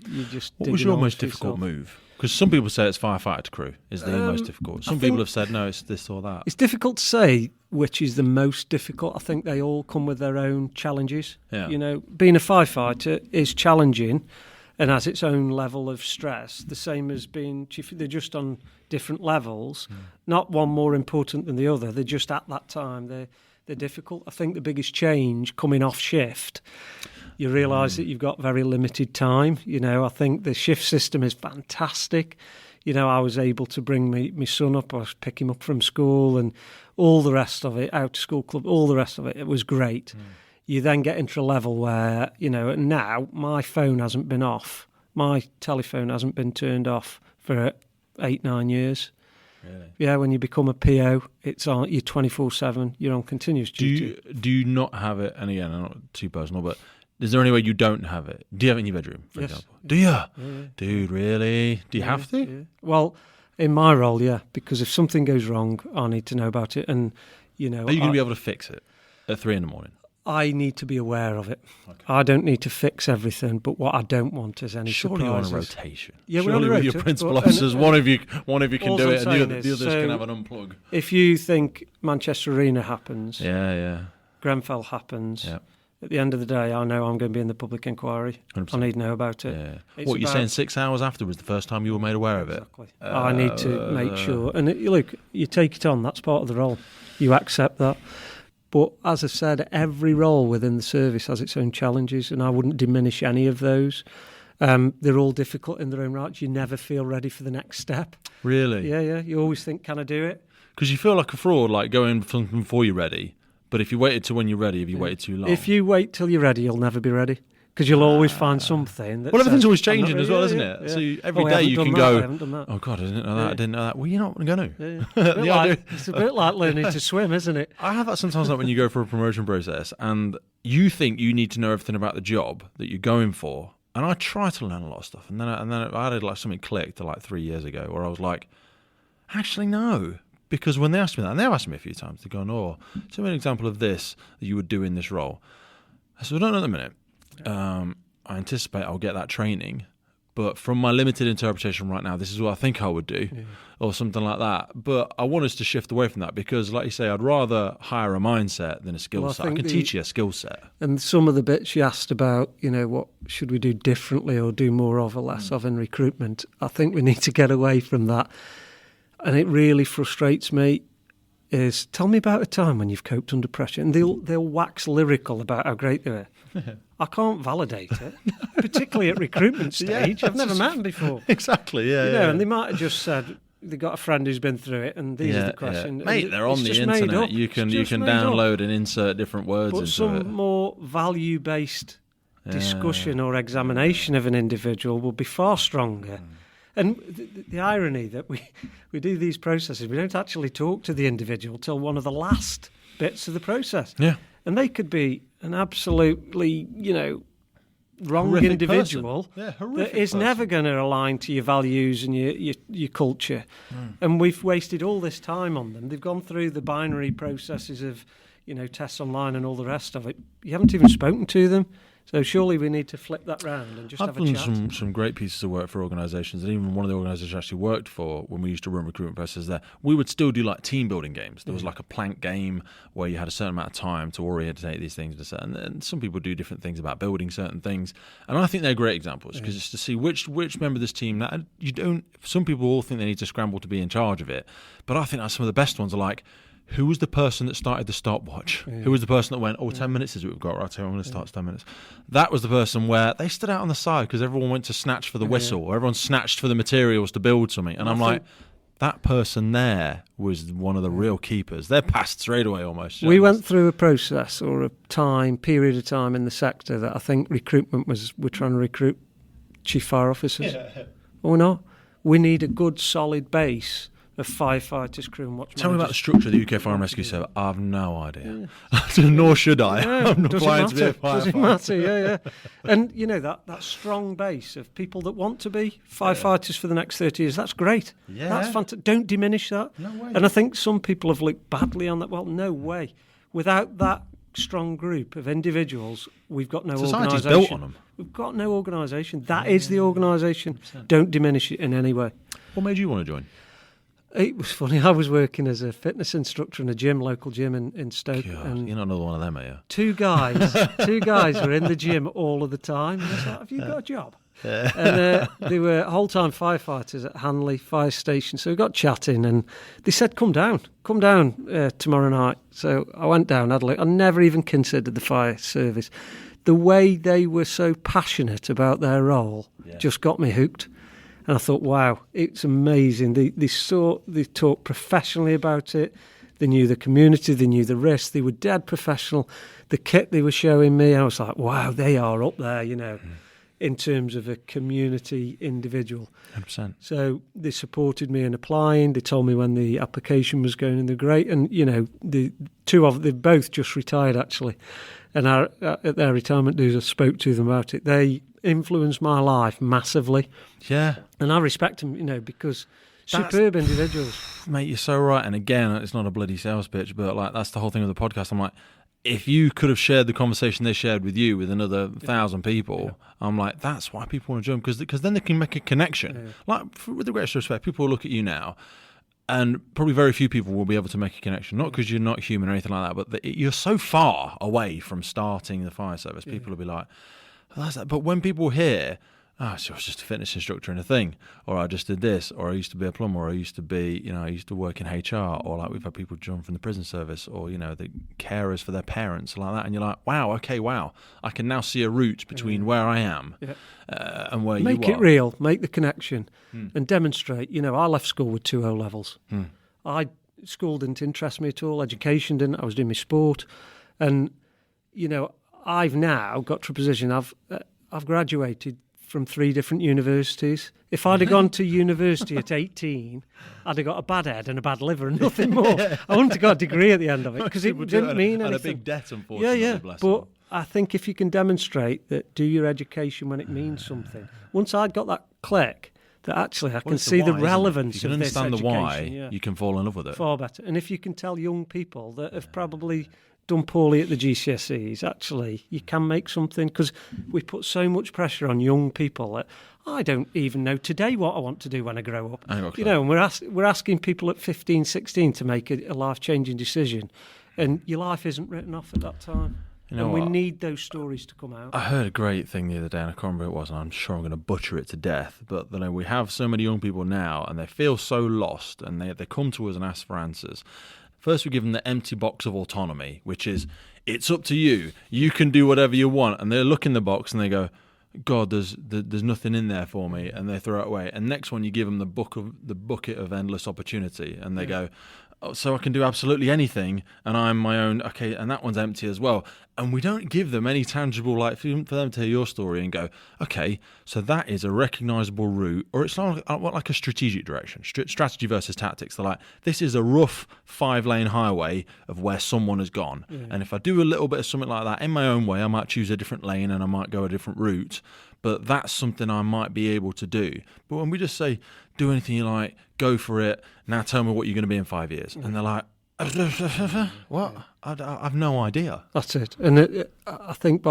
What was your most difficult move? Because some people say it's firefighter to crew is the most difficult. Some people have said, no, it's this or that. It's difficult to say which is the most difficult. I think they all come with their own challenges. Yeah. Being a firefighter is challenging and has its own level of stress, the same as being chief. They're just on different levels, not one more important than the other. They're just at that time. They're difficult. I think the biggest change coming off shift, you realise that you've got very limited time. I think the shift system is fantastic. I was able to bring my son up. I was pick him up from school and all the rest of it, out to school club, all the rest of it. It was great. You then get into a level where, now my phone hasn't been off. My telephone hasn't been turned off for 8-9 years. Really? Yeah, when you become a PO, it's on. You're 24/7. You're on continuous duty. Do you not have it? And again, I'm not too personal, but is there any way you don't have it? Do you have it in your bedroom, for example? Do you? Yeah. Dude, really? Do you have to? Yeah. Well, in my role, yeah, because if something goes wrong, I need to know about it, and Are you going to be able to fix it at 3 a.m? I need to be aware of it. Okay. I don't need to fix everything, but what I don't want is any surely surprises. You're on a rotation. Yeah, surely we're on a with your rotation, principal but- officers, one of you can do it, and the others so can have an unplug. If you think Manchester Arena happens, Yeah. Grenfell happens, Yeah. at the end of the day, I know I'm going to be in the public inquiry. 100%. I need to know about it. Yeah. It's What, you're about- saying 6 hours after was the first time you were made aware of it? Exactly. I need to make sure. And look, you take it on. That's part of the role. You accept that. But as I said, every role within the service has its own challenges, and I wouldn't diminish any of those. They're all difficult in their own right. You never feel ready for the next step. Really? Yeah. You always think, can I do it? Because you feel like a fraud, like going something before you're ready. But if you waited till when you're ready, have you waited too long? If you wait till you're ready, you'll never be ready. Because you'll always find something that Well, everything's says, always "I'm not changing ready." as well, isn't Yeah, it? yeah. So every Oh, I day haven't you done can that, I go, haven't done that. oh, God, I didn't know that, I didn't know that. Well, you're not going to. Yeah. It's a bit like learning to swim, isn't it? I have that sometimes, like when you go for a promotion process and you think you need to know everything about the job that you're going for. And I try to learn a lot of stuff. And then I had like something clicked like 3 years ago where I was like, actually, no. Because when they asked me that, and they've asked me a few times, they're going, oh, tell me an example of this that you would do in this role. I said, I don't know at the minute. I anticipate I'll get that training, but from my limited interpretation right now, this is what I think I would do, or something like that. But I want us to shift away from that because, like you say, I'd rather hire a mindset than a skill set. I can teach you a skill set. And some of the bits you asked about, what should we do differently or do more of or less of in recruitment, I think we need to get away from that. And it really frustrates me is tell me about a time when you've coped under pressure, and they'll wax lyrical about how great they were. I can't validate it, particularly at recruitment stage. I've never met them before. Exactly, yeah. And they might have just said they got a friend who's been through it, and these are the questions. Mate, they're on the internet. You can download and insert different words into it. But some more value-based discussion or examination of an individual will be far stronger. And the irony that we do these processes, we don't actually talk to the individual till one of the last bits of the process. Yeah. And they could be an absolutely, wrong horrific individual that is never going to align to your values and your culture. And we've wasted all this time on them. They've gone through the binary processes of, tests online and all the rest of it. You haven't even spoken to them. So surely we need to flip that round and just have a chat. I've done some great pieces of work for organisations, and even one of the organisations I actually worked for when we used to run recruitment processes there, we would still do like team building games. There was like a plank game where you had a certain amount of time to orientate these things, and some people do different things about building certain things, and I think they're great examples because it's to see which member of this team that you don't. Some people all think they need to scramble to be in charge of it, but I think that some of the best ones are like, who was the person that started the stopwatch? Yeah. Who was the person that went, 10 minutes is what we've got, right, so I'm going to start 10 minutes. That was the person where they stood out on the side because everyone went to snatch for the whistle or everyone snatched for the materials to build something. And I'm like, that person there was one of the real keepers. They're passed straight away almost. We went through a process or a period of time in the sector that I think recruitment we're trying to recruit chief fire officers. Or not. We need a good solid base of firefighters, crew and watch Tell me about the structure of the UK Fire and Rescue Service. I have no idea. Nor should I. I'm not applying to be a firefighter. Doesn't matter, And, that strong base of people that want to be firefighters for the next 30 years, that's great. Yeah. That's fantastic. Don't diminish that. No way. And I think some people have looked badly on that. Well, no way. Without that strong group of individuals, we've got no organisation. Society's built on them. We've got no organisation. That is the organisation. 100%. Don't diminish it in any way. What made you want to join? It was funny. I was working as a fitness instructor in a local gym in Stoke. God, and you're not another one of them, are you? Two guys were in the gym all of the time. And I was like, have you got a job? And they were whole-time firefighters at Hanley Fire Station. So we got chatting and they said, come down tomorrow night. So I went down, had a look. I never even considered the fire service. The way they were so passionate about their role just got me hooked. And I thought, wow, it's amazing. They talked professionally about it. They knew the community, they knew the risks, they were dead professional. The kit they were showing me, I was like, wow, they are up there, in terms of a community individual. 100%. So they supported me in applying. They told me when the application was going, and they're great. And, they've both just retired, actually. And at their retirement dues, I spoke to them about it. They influenced my life massively. Yeah. And I respect them, because superb individuals. Mate, you're so right. And again, it's not a bloody sales pitch, but that's the whole thing with the podcast. I'm like, if you could have shared the conversation they shared with you with another 1,000 people, I'm like, that's why people want to join, because then they can make a connection. Yeah. With the greatest respect, people will look at you now, and probably very few people will be able to make a connection, not because you're not human or anything like that, but you're so far away from starting the fire service. People will be like, oh, that's that. But when people hear, so I was just a fitness instructor in a thing, or I just did this, or I used to be a plumber, or I used to be, I used to work in HR, or like we've had people join from the prison service, or, the carers for their parents, like that. And you're like, wow, I can now see a route between where I am and where you are. Make it real, make the connection, and demonstrate. I left school with 2 O levels. School didn't interest me at all, education didn't, I was doing my sport. And, I've now got to a position, I've graduated from 3 different universities. If I'd have gone to university at 18, I'd have got a bad head and a bad liver and nothing more. I wouldn't have got a degree at the end of it because it didn't mean anything. And a big debt, unfortunately. Yeah. But I think if you can demonstrate that, do your education when it means something. Once I'd got that click, that actually I can see the relevance of this education. You can understand the why, you can fall in love with it. Far better. And if you can tell young people that have probably done poorly at the GCSEs, actually, you can make something, because we put so much pressure on young people that I don't even know today what I want to do when I grow up. And we're asking people at 15, 16 to make a life-changing decision, and your life isn't written off at that time. And we need those stories to come out. I heard a great thing the other day, and I can't remember who it was, and I'm sure I'm going to butcher it to death, but we have so many young people now, and they feel so lost, and they come to us and ask for answers. First, we give them the empty box of autonomy, which is, it's up to you. You can do whatever you want. And they look in the box and they go, God, there's nothing in there for me, and they throw it away. And next one, you give them the bucket of endless opportunity, and they go, oh, so I can do absolutely anything, and I'm my own. Okay, and that one's empty as well. And we don't give them any tangible, like for them to hear your story and go, okay, so that is a recognisable route, or it's not like a strategic direction, strategy versus tactics. They're like, this is a rough 5-lane highway of where someone has gone. Yeah. And if I do a little bit of something like that in my own way, I might choose a different lane and I might go a different route, but that's something I might be able to do. But when we just say, do anything you like, go for it, now tell me what you're going to be in 5 years. And they're like, what? I've no idea. That's it. And I think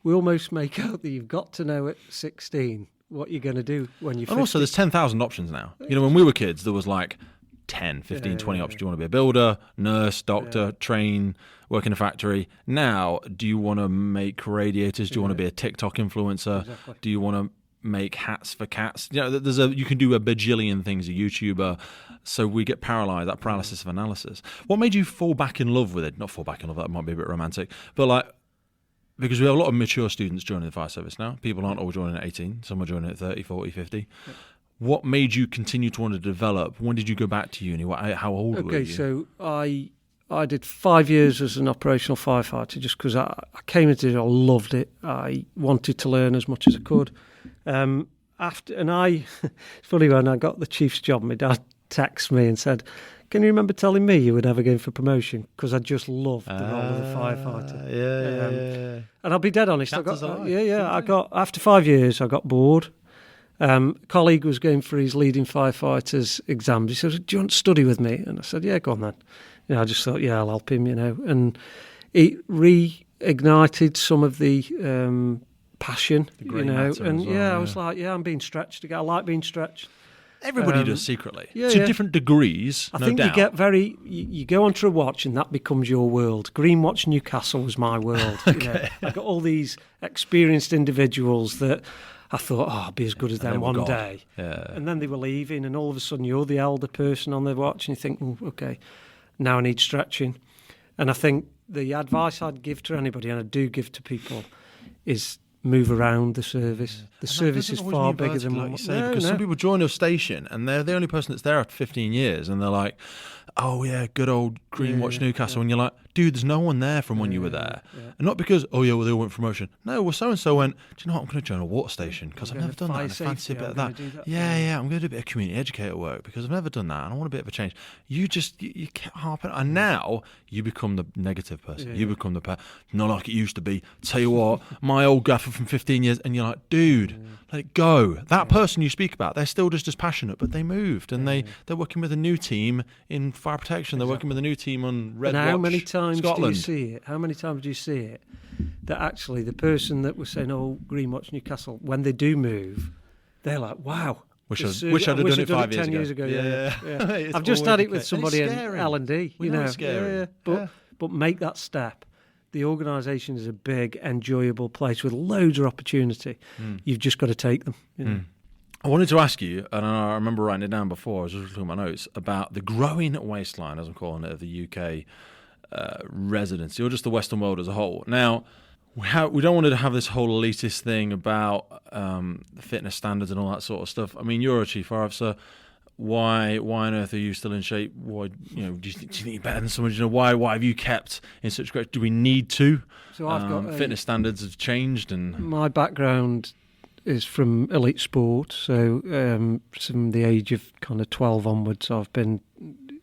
we almost make out that you've got to know at 16 what you're going to do when you're 50. And also there's 10,000 options now. When we were kids, there was like 10, 15, 20 options. Do you want to be a builder, nurse, doctor, train, work in a factory? Now, do you want to make radiators? Do you want to be a TikTok influencer? Exactly. Do you want to make hats for cats? You can do a bajillion things, a YouTuber. So we get paralyzed, that paralysis of analysis. What made you fall back in love with it? Not fall back in love, that might be a bit romantic, but because we have a lot of mature students joining the fire service now. People aren't all joining at 18. Some are joining at 30, 40, 50. Yep. What made you continue to want to develop? When did you go back to uni? How old were you? Okay, so I did 5 years as an operational firefighter just because I came into it, I loved it. I wanted to learn as much as I could. It's funny, when I got the chief's job, my dad texted me and said, can you remember telling me you would ever go for promotion? Because I just loved the role of the firefighter. Yeah. And I'll be dead honest. After 5 years, I got bored. A colleague was going for his leading firefighters exams. He said, do you want to study with me? And I said, yeah, go on then. I just thought, I'll help him, And it reignited some of the passion, I was like, I'm being stretched again. I like being stretched. Everybody does secretly. To different degrees, I think doubt. You get you go onto a watch and that becomes your world. Green Watch Newcastle was my world. Okay. I got all these experienced individuals that I thought, I'll be as good as them one day. Yeah. And then they were leaving, and all of a sudden you're the elder person on the watch, and you think, okay, now I need stretching. And I think the advice I'd give to anybody, and I do give to people, is move around the service. The service is far bigger than what what you say, because some people join a station and they're the only person that's there after 15 years, and they're like, oh yeah, good old Greenwatch Newcastle, and you're like, dude, there's no one there from when you were there, and not because well they all went promotion. No, well, so and so went, do you know what, I'm going to join a water station because I've never done that, and I fancy a bit of that. I'm going to do a bit of community educator work because I've never done that and I want a bit of a change. You kept harping, and now you become the negative person. You become the not like it used to be. Tell you what, my old gaffer from 15 years, and you're like, dude, let it go. That person you speak about, they're still just as passionate, but they moved, and they're working with a new team in fire protection. They're working with a new team on Red Watch. How many times Scotland. do you see it? How many times do you see it that actually the person that was saying, "Oh, Greenwatch Newcastle," when they do move, they're like, "Wow." Wish I'd have done it 5 10 years ago. Yeah. I've just had it with somebody in L&D. It's scary. But make that step. The organisation is a big, enjoyable place with loads of opportunity. You've just got to take them. You know? I wanted to ask you, and I remember writing it down before, I was just looking at my notes, about the growing waistline, as I'm calling it, of the UK residency, or just the Western world as a whole. Now, we don't want to have this whole elitist thing about the fitness standards and all that sort of stuff. I mean, you're a chief fire officer. Why on earth are you still in shape? Why, do you think you're better than someone? Why have you kept in such great? Do we need to? So I've got fitness standards have changed, and my background is from elite sport. So from the age of kind of 12 onwards, I've been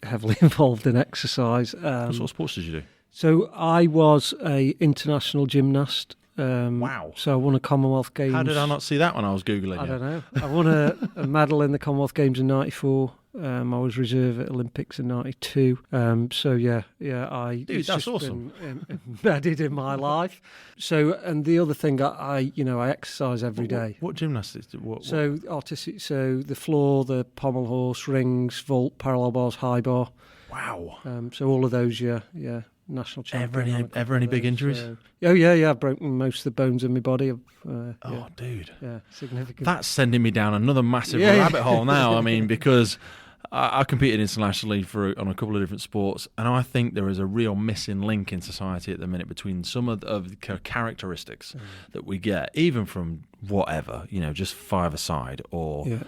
heavily involved in exercise. What sort of sports did you do? So I was a international gymnast. Wow. So I won a Commonwealth Games. How did I not see that when I was Googling? I don't know. I won a medal in the Commonwealth Games in '94. I was reserve at Olympics in '92. Dude, that's awesome. Been embedded in my life. So, and the other thing, I exercise every day. What gymnastics? So artistic. So the floor, the pommel horse, rings, vault, parallel bars, high bar. Wow. So all of those, national champion. Ever any big injuries? I've broken most of the bones in my body. Dude. Yeah, significant. That's sending me down another massive rabbit hole now. I mean, because I competed internationally on a couple of different sports, and I think there is a real missing link in society at the minute between some of the characteristics that we get, even from whatever, just five-a-side or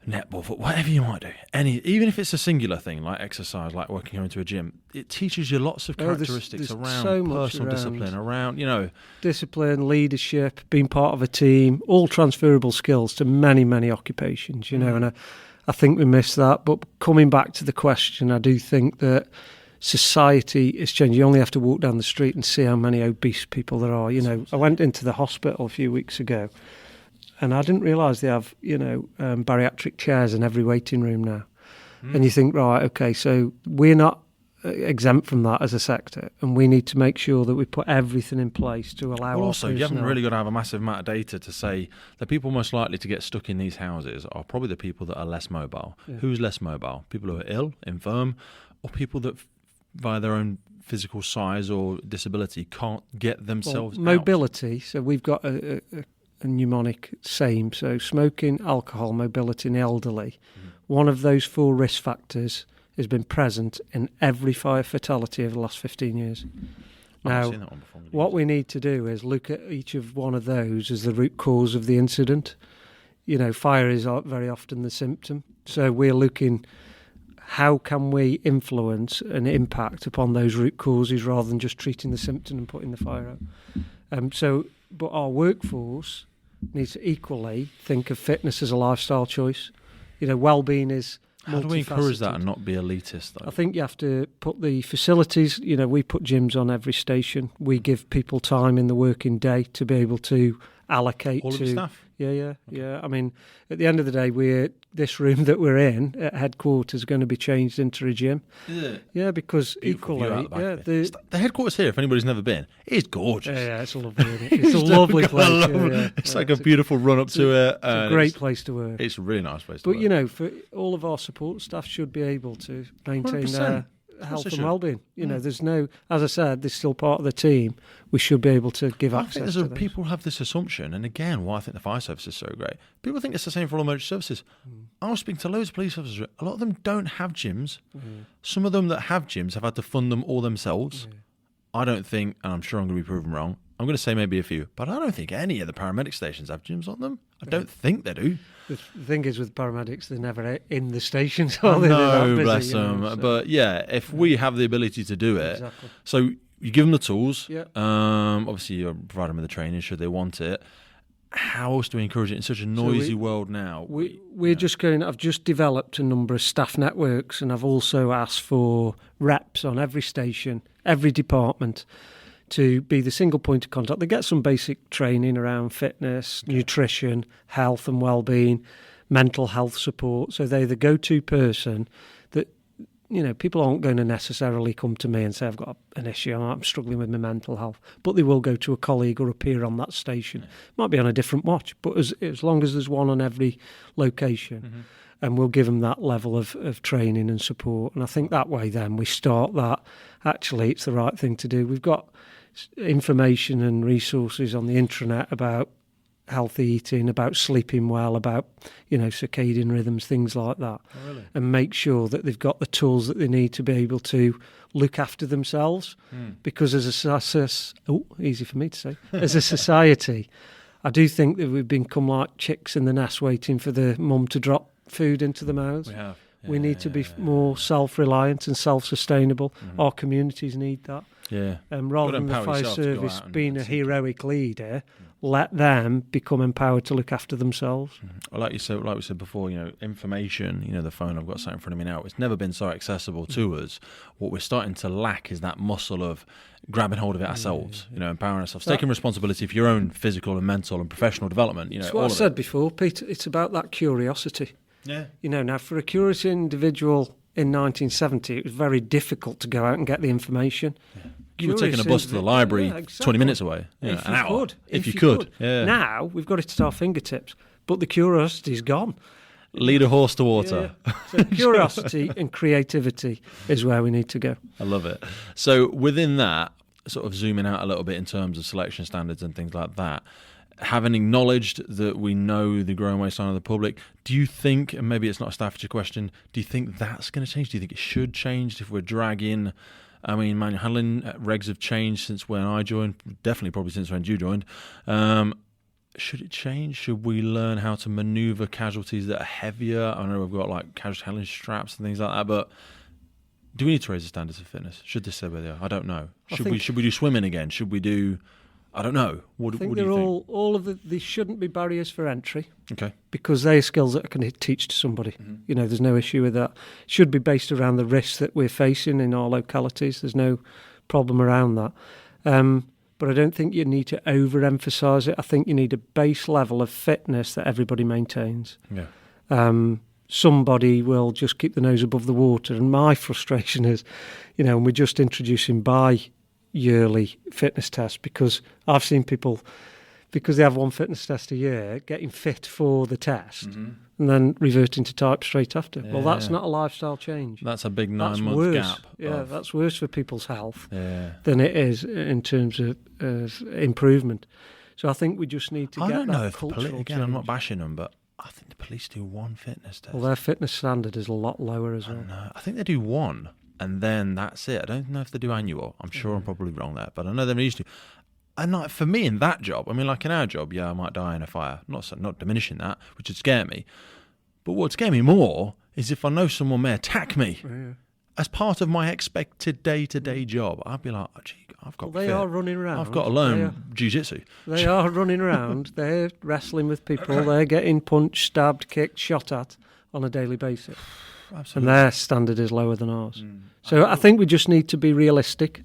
netball, whatever you might do. Even if it's a singular thing like exercise, like working into a gym, it teaches you lots of characteristics around so personal discipline, around discipline, leadership, being part of a team, all transferable skills to many, many occupations. And I think we miss that. But coming back to the question, I do think that society is changing. You only have to walk down the street and see how many obese people there are. I went into the hospital a few weeks ago, and I didn't realise they have, bariatric chairs in every waiting room now. And you think, right, okay, so we're not exempt from that as a sector, and we need to make sure that we put everything in place to allow. Well, also, you haven't really got to have a massive amount of data to say the people most likely to get stuck in these houses are probably the people that are less mobile. Yeah. Who's less mobile? People who are ill, infirm, or people that, via their own physical size or disability, can't get themselves out. Mobility. So we've got a mnemonic same. So smoking, alcohol, mobility in the elderly. One of those 4 risk factors has been present in every fire fatality over the last 15 years. Now, what we need to do is look at each of one of those as the root cause of the incident. Fire is very often the symptom. So we're looking, how can we influence and impact upon those root causes rather than just treating the symptom and putting the fire out. But our workforce needs to equally think of fitness as a lifestyle choice. Well-being is How do we encourage that and not be elitist, though? I think you have to put the facilities, we put gyms on every station. We give people time in the working day to be able to allocate all of the staff? Yeah. I mean, at the end of the day, this room that we're in at headquarters is going to be changed into a gym. Yeah, because beautiful equally, the headquarters here, if anybody's never been, is gorgeous. Yeah, it's lovely. It's a lovely place. It's like a beautiful run up to it. It's a great place to work. It's a really nice place to work. But for all of our support staff should be able to maintain 100%. their health and well-being. There's no, as I said, they're still part of the team. We should be able to give access to this. People have this assumption, and again, why I think the fire service is so great. People think it's the same for all emergency services. I was speaking to loads of police officers. A lot of them don't have gyms. Some of them that have gyms have had to fund them all themselves. I don't think, and I'm sure I'm going to be proven wrong, I'm going to say maybe a few, but I don't think any of the paramedic stations have gyms on them. I don't think they do. The thing is with paramedics, they're never in the stations, Oh, are they? no, Busy, bless you know, them. so. But yeah, if we have the ability to do it, Exactly. so you give them the tools. Yeah. Obviously, you provide them with the training should they want it. How else do we encourage it in such a noisy world now? I've just developed a number of staff networks, and I've also asked for reps on every station, every department, to be the single point of contact. They get some basic training around fitness, nutrition, health and well-being, mental health support. So they're the go-to person that, people aren't going to necessarily come to me and say, I've got an issue, I'm struggling with my mental health. But they will go to a colleague or a peer on that station. Yeah. Might be on a different watch, but as long as there's one on every location, and we'll give them that level of training and support. And I think that way then we start that, actually, it's the right thing to do. We've got information and resources on the intranet about healthy eating, about sleeping well, about circadian rhythms, things like that. Oh, really? And make sure that they've got the tools that they need to be able to look after themselves. Because as easy for me to say, as a society, I do think that we've become like chicks in the nest waiting for the mum to drop food into the mouths. We have. We need to be more self-reliant and self-sustainable. Our communities need that. Yeah. Rather than the fire service being a heroic leader, let them become empowered to look after themselves. Well, like we said before, information, the phone I've got sat in front of me now, it's never been so accessible to us. What we're starting to lack is that muscle of grabbing hold of it ourselves, empowering ourselves, taking responsibility for your own physical and mental and professional development. It's what I said before, Pete, it's about that curiosity. Yeah. Now for a curious individual in 1970, it was very difficult to go out and get the information. Yeah. You were taking a bus to the library 20 minutes away. If an you hour. could. If you could. Yeah. Now, we've got it at our fingertips, but the curiosity's gone. Lead a horse to water. Yeah. So curiosity and creativity is where we need to go. I love it. So within that, sort of zooming out a little bit in terms of selection standards and things like that, having acknowledged that we know the growing waistline of the public, do you think, and maybe it's not a Staffordshire question, do you think that's going to change? Do you think it should change if we're dragging... manual handling regs have changed since when I joined, definitely probably since when you joined. Should it change? Should we learn how to manoeuvre casualties that are heavier? I know we've got like casualty handling straps and things like that, but do we need to raise the standards of fitness? Should this stay where they are? I don't know. Should we do swimming again? Should we do... I don't know. What do you think? All of these shouldn't be barriers for entry. Okay. Because they're skills that I can teach to somebody. There's no issue with that. It should be based around the risks that we're facing in our localities. There's no problem around that. But I don't think you need to overemphasise it. I think you need a base level of fitness that everybody maintains. Yeah. Somebody will just keep the nose above the water. And my frustration is, and we're just introducing yearly fitness tests, because I've seen people, because they have one fitness test a year, getting fit for the test and then reverting to type straight after. Yeah. Well, that's not a lifestyle change. That's a big 9-month gap. Yeah, that's worse for people's health than it is in terms of improvement. So I think we just need to get that cultural change. I don't know if again, I'm not bashing them, but I think the police do one fitness test. Well, their fitness standard is a lot lower as well. I think they do one. And then that's it. I don't know if they do annual. I'm sure I'm probably wrong there, but I know they used to. And for me in that job, in our job, I might die in a fire. Not diminishing that, which would scare me. But what would scare me more is if I know someone may attack me as part of my expected day-to-day job. I'd be like, I've got. They are running around. I've got to learn jiu-jitsu. They are running around. They're wrestling with people. They're getting punched, stabbed, kicked, shot at on a daily basis. Absolutely. And their standard is lower than ours. So I think we just need to be realistic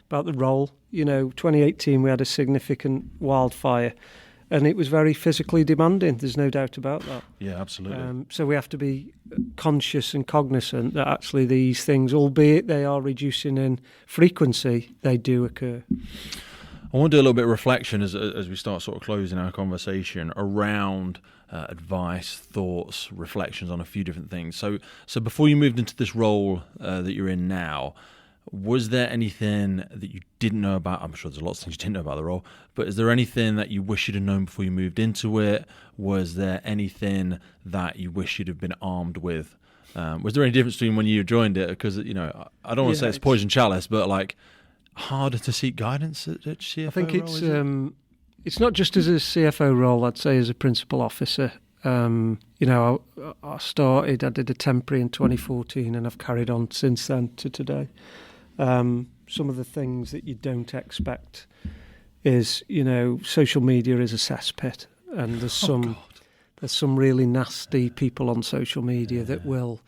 about the role. 2018 we had a significant wildfire and it was very physically demanding. There's no doubt about that. Yeah, absolutely. So we have to be conscious and cognizant that actually these things, albeit they are reducing in frequency, they do occur. I want to do a little bit of reflection as we start sort of closing our conversation around advice, thoughts, reflections on a few different things. So before you moved into this role that you're in now, was there anything that you didn't know about? I'm sure there's lots of things you didn't know about the role, but is there anything that you wish you'd have known before you moved into it? Was there anything that you wish you'd have been armed with? Was there any difference between when you joined it? Because, I don't want to say it's poison chalice, but like, harder to seek guidance at CFO? I think role, it's not just as a CFO role. I'd say as a principal officer. I did a temporary in 2014, and I've carried on since then to today. Some of the things that you don't expect is, social media is a cesspit, and there's some really nasty people on social media that will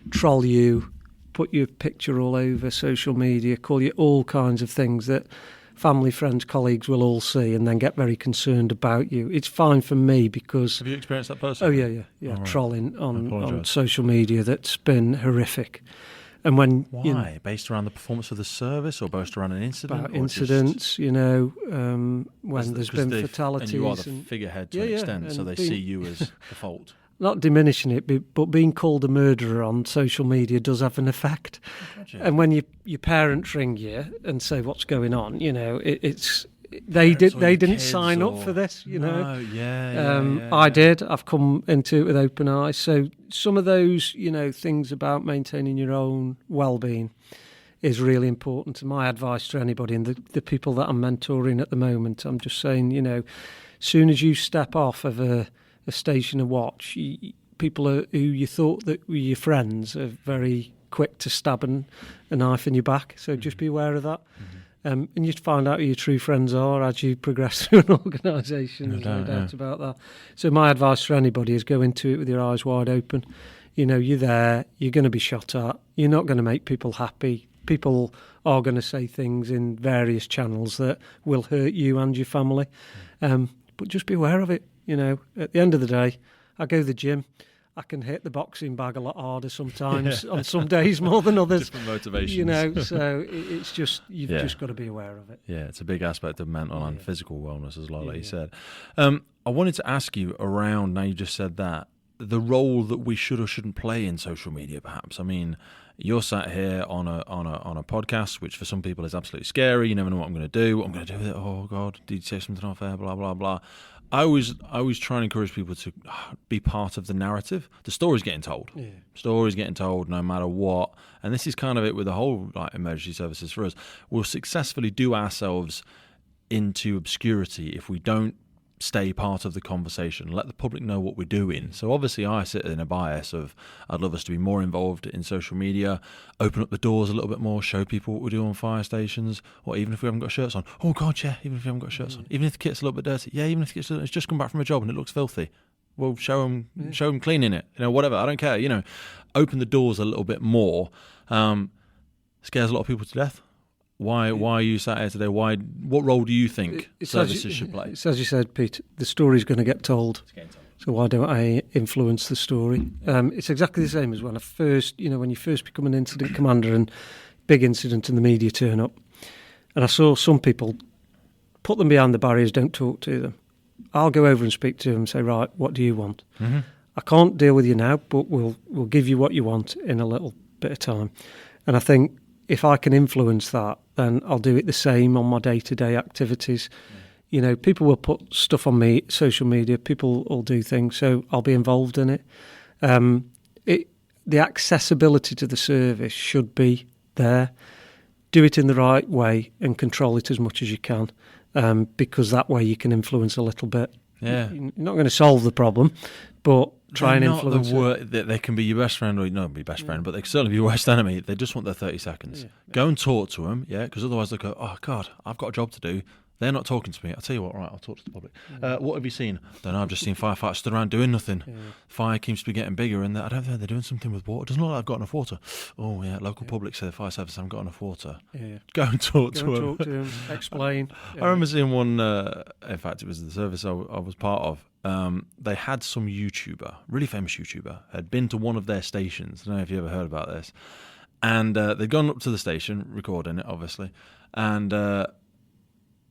troll you, put your picture all over social media, call you all kinds of things that family, friends, colleagues will all see, and then get very concerned about you. It's fine for me because... Have you experienced that personally? Oh, yeah. All right. Trolling on social media that's been horrific. And when... Why? Based around the performance of the service, or based around an incident? About incidents, when there's been fatalities. And you are the figurehead to an extent, so they see you as the fault. Not diminishing it, but being called a murderer on social media does have an effect. Gotcha. And when your parents ring you and say what's going on, they didn't sign up for this. No, yeah. I did. I've come into it with open eyes. So some of those things about maintaining your own well-being is really important. And my advice to anybody, and the people that I'm mentoring at the moment, I'm just saying, soon as you step off of a station of watch, people who you thought that were your friends are very quick to stab a knife in your back. So just be aware of that. And you find out who your true friends are as you progress through an organisation. There's no doubt about that. So my advice for anybody is go into it with your eyes wide open. You're there, you're going to be shot at, you're not going to make people happy. People are going to say things in various channels that will hurt you and your family. But just be aware of it. At the end of the day, I go to the gym. I can hit the boxing bag a lot harder sometimes on some days more than others. Different motivations. So it's just, you've just got to be aware of it. Yeah, it's a big aspect of mental and physical wellness as well, like you said. I wanted to ask you around, now you just said that, the role that we should or shouldn't play in social media, perhaps. I mean, you're sat here on a podcast, which for some people is absolutely scary. You never know what I'm going to do. What I'm going to do with it? Oh God, did you say something off air? Blah blah blah. I always try and encourage people to be part of the narrative. The story's getting told. Yeah. Story's getting told no matter what. And this is kind of it with the whole emergency services for us. We'll successfully do ourselves into obscurity if we don't stay part of the conversation, let the public know what we're doing. So obviously I sit in a bias of I'd love us to be more involved in social media, open up the doors a little bit more, show people what we do on fire stations, or even if we haven't got shirts on. Oh God, yeah, even if we haven't got shirts on. Even if the kit's a little bit dirty. Yeah, even if the kit's it's just come back from a job and it looks filthy. Well, show them cleaning it. Whatever. I don't care. Open the doors a little bit more. Scares a lot of people to death. Why are you sat here today? What role do you think services should play? It's as you said, Pete, the story's going to get told. So why don't I influence the story? It's exactly the same as when when you first become an incident commander and big incident and the media turn up. And I saw some people put them behind the barriers, don't talk to them. I'll go over and speak to them and say, right, what do you want? Mm-hmm. I can't deal with you now, but we'll give you what you want in a little bit of time. And I think if I can influence that, then I'll do it the same on my day-to-day activities. Yeah. People will put stuff on me, social media, people will do things, so I'll be involved in it. The accessibility to the service should be there. Do it in the right way and control it as much as you can, because that way you can influence a little bit. Yeah. You're not going to solve the problem, but try and influence it. That they can be your best friend, or not be best friend, but they can certainly be your worst enemy. They just want their 30 seconds. Yeah. Go and talk to them, because otherwise they'll go, oh God, I've got a job to do. They're not talking to me. I'll tell you what, right, I'll talk to the public. What have you seen? Don't know, I've just seen firefighters stood around doing nothing. Yeah. Fire seems to be getting bigger, and I don't think they're doing something with water. It doesn't look like I've got enough water. Oh, yeah, local public say the fire service haven't got enough water. Yeah. Go and talk to them. Explain. I remember seeing one, in fact, it was the service I was part of. They had some YouTuber, really famous YouTuber, had been to one of their stations. I don't know if you ever heard about this. And they'd gone up to the station, recording it, obviously, and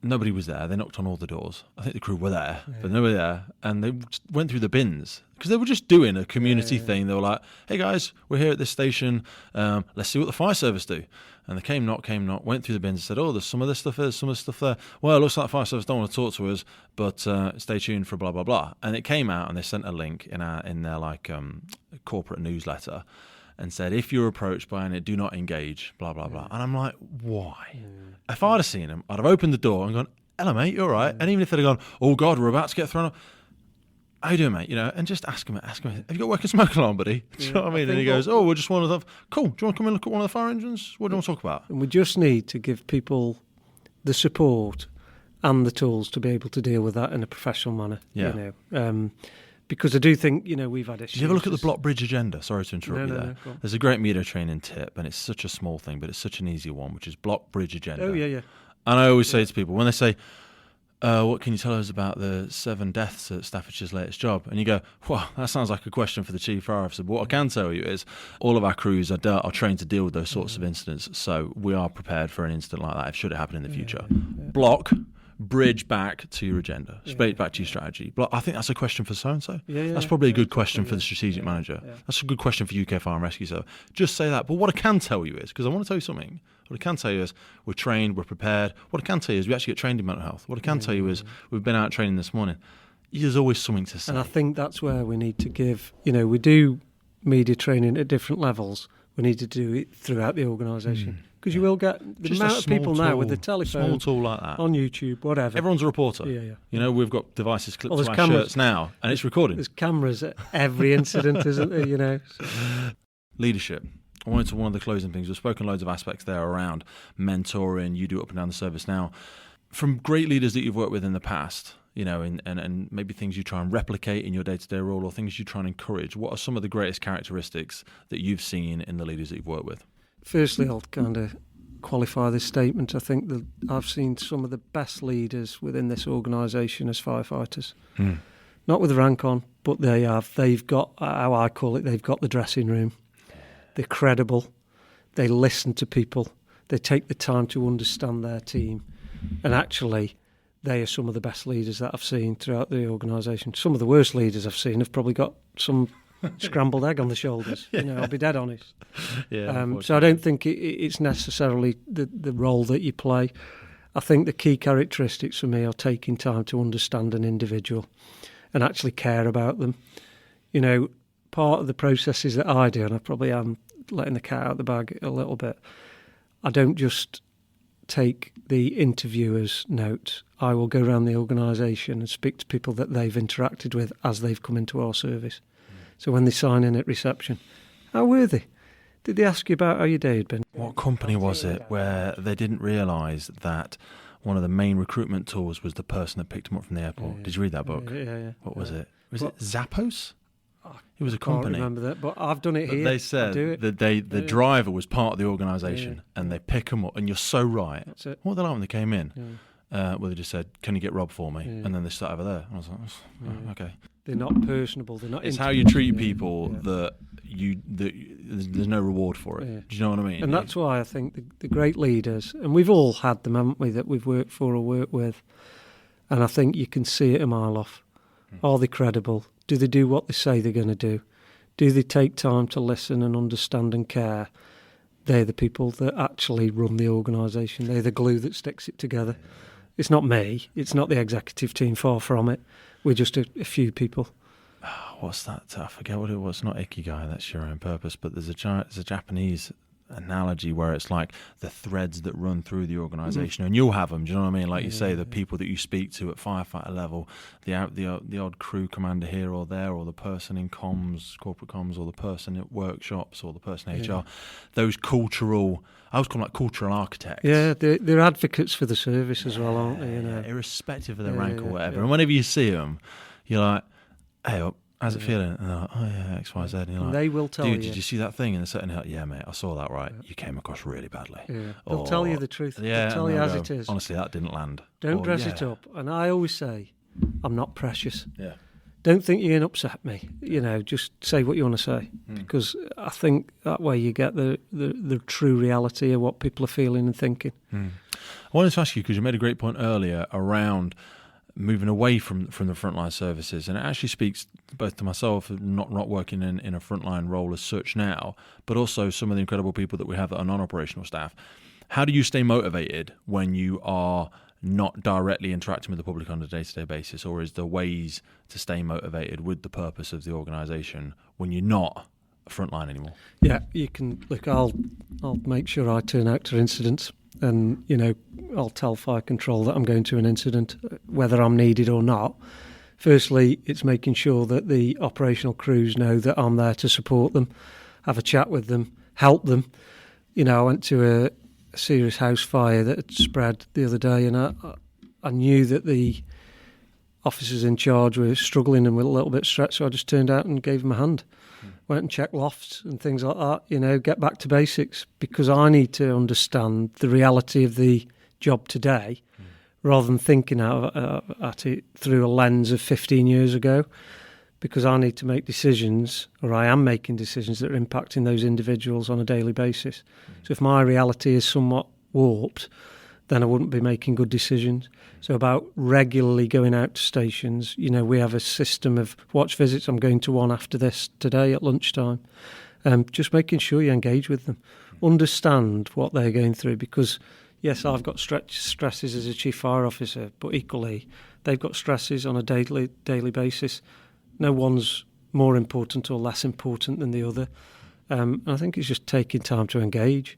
nobody was there. They knocked on all the doors. I think the crew were there, but nobody there. And they went through the bins because they were just doing a community thing. They were like, hey guys, we're here at this station. Let's see what the fire service do. And they came knock, went through the bins and said, oh, there's some of this stuff here, some of this stuff there. Well, it looks like the fire service don't want to talk to us, but stay tuned for blah, blah, blah. And it came out and they sent a link in their corporate newsletter. and said, if you're approached by it, do not engage, blah, blah, blah. And I'm like, why? If I'd have seen him, I'd have opened the door and gone, hello, mate, you all right? And even if they'd have gone, oh, God, we're about to get thrown off. How you doing, mate? And just ask him, have you got work and smoke alarm, buddy? Do you know what I mean? And he goes, oh, we're just one of the, cool, do you want to come and look at one of the fire engines? What do you want to talk about? And we just need to give people the support and the tools to be able to deal with that in a professional manner. Yeah. Because I do think, we've had issues. Did you ever look at the block bridge agenda? Sorry to interrupt you there. No, there's a great media training tip, and it's such a small thing, but it's such an easy one, which is block bridge agenda. Oh, yeah. And I always say to people, when they say, what can you tell us about the 7 deaths at Staffordshire's latest job? And you go, well, that sounds like a question for the Chief Fire Officer. But what I can tell you is all of our crews are trained to deal with those sorts of incidents. So we are prepared for an incident like that, should it happen in the future. Block, bridge back to your agenda, straight back to your strategy. Block, I think that's a question for so-and-so. That's probably a good question for the strategic manager. That's a good question for UK Fire and Rescue. So just say that. But what I can tell you is, because I want to tell you something, what I can tell you is we're trained, we're prepared. What I can tell you is we actually get trained in mental health. What I can tell you is we've been out training this morning. There's always something to say. And I think that's where we need to give, we do media training at different levels. We need to do it throughout the organisation. Because you will get the just amount of people now with the telephone, small tool like that on YouTube, whatever. Everyone's a reporter. Yeah. We've got devices clipped to our shirts now, and it's recording. There's cameras at every incident, isn't there? Leadership. I wanted to one of the closing things. We've spoken loads of aspects there around mentoring. You do it up and down the service now. From great leaders that you've worked with in the past, and maybe things you try and replicate in your day-to-day role, or things you try and encourage. What are some of the greatest characteristics that you've seen in the leaders that you've worked with? Firstly, I'll kind of qualify this statement. I think that I've seen some of the best leaders within this organisation as firefighters. Not with the rank on, but they've got, how I call it, they've got the dressing room. They're credible. They listen to people. They take the time to understand their team. And actually, they are some of the best leaders that I've seen throughout the organisation. Some of the worst leaders I've seen have probably got some scrambled egg on the shoulders. I'll be dead honest. So I don't think it's necessarily the role that you play. I think the key characteristics for me are taking time to understand an individual and actually care about them. Part of the processes that I do, and I probably am letting the cat out of the bag a little bit, I don't just take the interviewer's notes. I will go around the organisation and speak to people that they've interacted with as they've come into our service. So when they sign in at reception, how were they? Did they ask you about how your day had been? What company was it where they didn't realise that one of the main recruitment tools was the person that picked them up from the airport? Did you read that book? Yeah. What was it? Was it Zappos? It was a company. I can't remember that, but I've done it here. They said that the driver was part of the organisation, and they pick them up. And you're so right. That's it. What were they like when they came in? Well, they just said, "Can you get Rob for me?" And then they start over there. And I was like, "Okay." They're not personable. They're not. It's how you treat people that there's no reward for it. Yeah. Do you know what I mean? And that's why I think the great leaders, and we've all had them, haven't we, that we've worked for or worked with, and I think you can see it a mile off. Are they credible? Do they do what they say they're going to do? Do they take time to listen and understand and care? They're the people that actually run the organisation. They're the glue that sticks it together. It's not me. It's not the executive team, far from it. We're just a few people. What's that? I forget what it was. Not Ikigai, that's your own purpose. But there's a Japanese analogy where it's like the threads that run through the organisation, and you'll have them. Do you know what I mean? Like you say, the people that you speak to at firefighter level, the odd crew commander here or there, or the person in comms, corporate comms, or the person at workshops, or the person in HR. Those cultural, I was calling like cultural architects. Yeah, they're advocates for the service as well, aren't they? Irrespective of their rank or whatever. And whenever you see them, you're like, "Hey, how's it feeling?" And they're like, "Oh yeah, X, Y, Z." And you're like, they will tell "Dude, you. Did you see that thing?" And they're sitting here, "Yeah, mate, I saw that. Right, you came across really badly." Yeah. They'll tell you the truth. Yeah, They'll tell you as it is. Honestly, that didn't land. Don't dress it up. And I always say, I'm not precious. Yeah. Don't think you're going to upset me. Just say what you want to say, because I think that way you get the true reality of what people are feeling and thinking. I wanted to ask you, because you made a great point earlier around moving away from the frontline services, and it actually speaks both to myself, not working in a frontline role as such now, but also some of the incredible people that we have that are non-operational staff. How do you stay motivated when you are not directly interacting with the public on a day-to-day basis, or is there ways to stay motivated with the purpose of the organisation when you're not frontline anymore? Yeah, you can look. I'll make sure I turn out to incidents, and I'll tell fire control that I'm going to an incident, whether I'm needed or not. Firstly, it's making sure that the operational crews know that I'm there to support them, have a chat with them, help them. I went to a serious house fire that had spread the other day, and I knew that the officers in charge were struggling and were a little bit stretched, so I just turned out and gave them a hand. Went and checked lofts and things like that, get back to basics, because I need to understand the reality of the job today rather than thinking at it through a lens of 15 years ago, because I need to make decisions, or I am making decisions that are impacting those individuals on a daily basis. So if my reality is somewhat warped, then I wouldn't be making good decisions. So about regularly going out to stations, we have a system of watch visits. I'm going to one after this today at lunchtime. Just making sure you engage with them, understand what they're going through, because yes, I've got stresses as a chief fire officer, but equally they've got stresses on a daily basis. No one's more important or less important than the other. I think it's just taking time to engage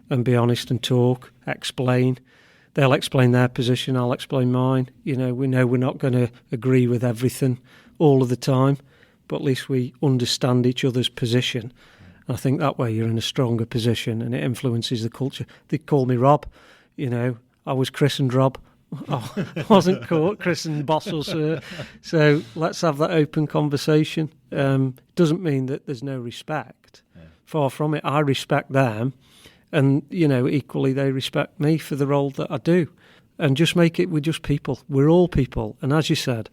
and be honest and talk, explain. They'll explain their position, I'll explain mine. We know we're not going to agree with everything all of the time, but at least we understand each other's position. And I think that way you're in a stronger position and it influences the culture. They call me Rob. I was christened Rob. I wasn't caught christened boss or sir. So let's have that open conversation. Doesn't mean that there's no respect. Yeah. Far from it. I respect them. And, equally they respect me for the role that I do. And just make it, we're just people. We're all people. And as you said,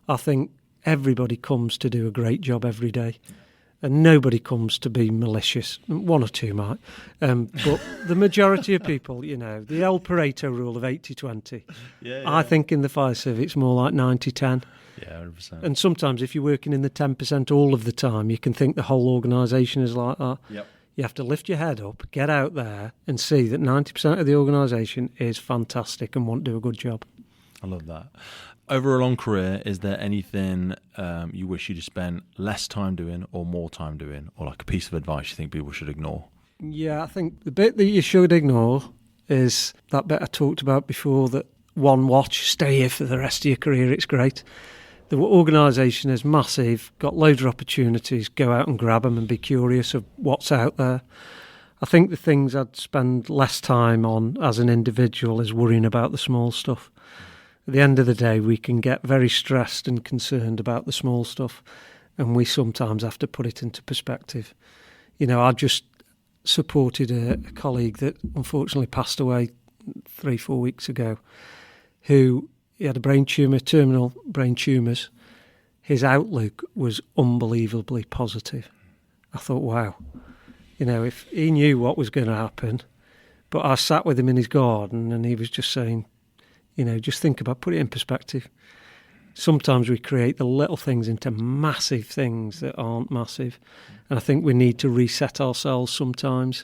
I think everybody comes to do a great job every day. And nobody comes to be malicious. One or two might. But the majority of people, the El Pareto rule of 80-20. Yeah. I think in the fire service it's more like 90-10. Yeah, 100%. And sometimes if you're working in the 10% all of the time, you can think the whole organisation is like that. Yep. You have to lift your head up, get out there and see that 90% of the organisation is fantastic and want to do a good job. I love that. Over a long career, is there anything you wish you'd have spent less time doing or more time doing, or like a piece of advice you think people should ignore? Yeah, I think the bit that you should ignore is that bit I talked about before, that one watch, stay here for the rest of your career, it's great. The organisation is massive, got loads of opportunities, go out and grab them and be curious of what's out there. I think the things I'd spend less time on as an individual is worrying about the small stuff. At the end of the day, we can get very stressed and concerned about the small stuff, and we sometimes have to put it into perspective. I just supported a colleague that unfortunately passed away 3-4 weeks ago, who... He had a brain tumour, terminal brain tumours. His outlook was unbelievably positive. I thought, wow, if he knew what was going to happen, but I sat with him in his garden and he was just saying, just think about, put it in perspective. Sometimes we create the little things into massive things that aren't massive. And I think we need to reset ourselves sometimes.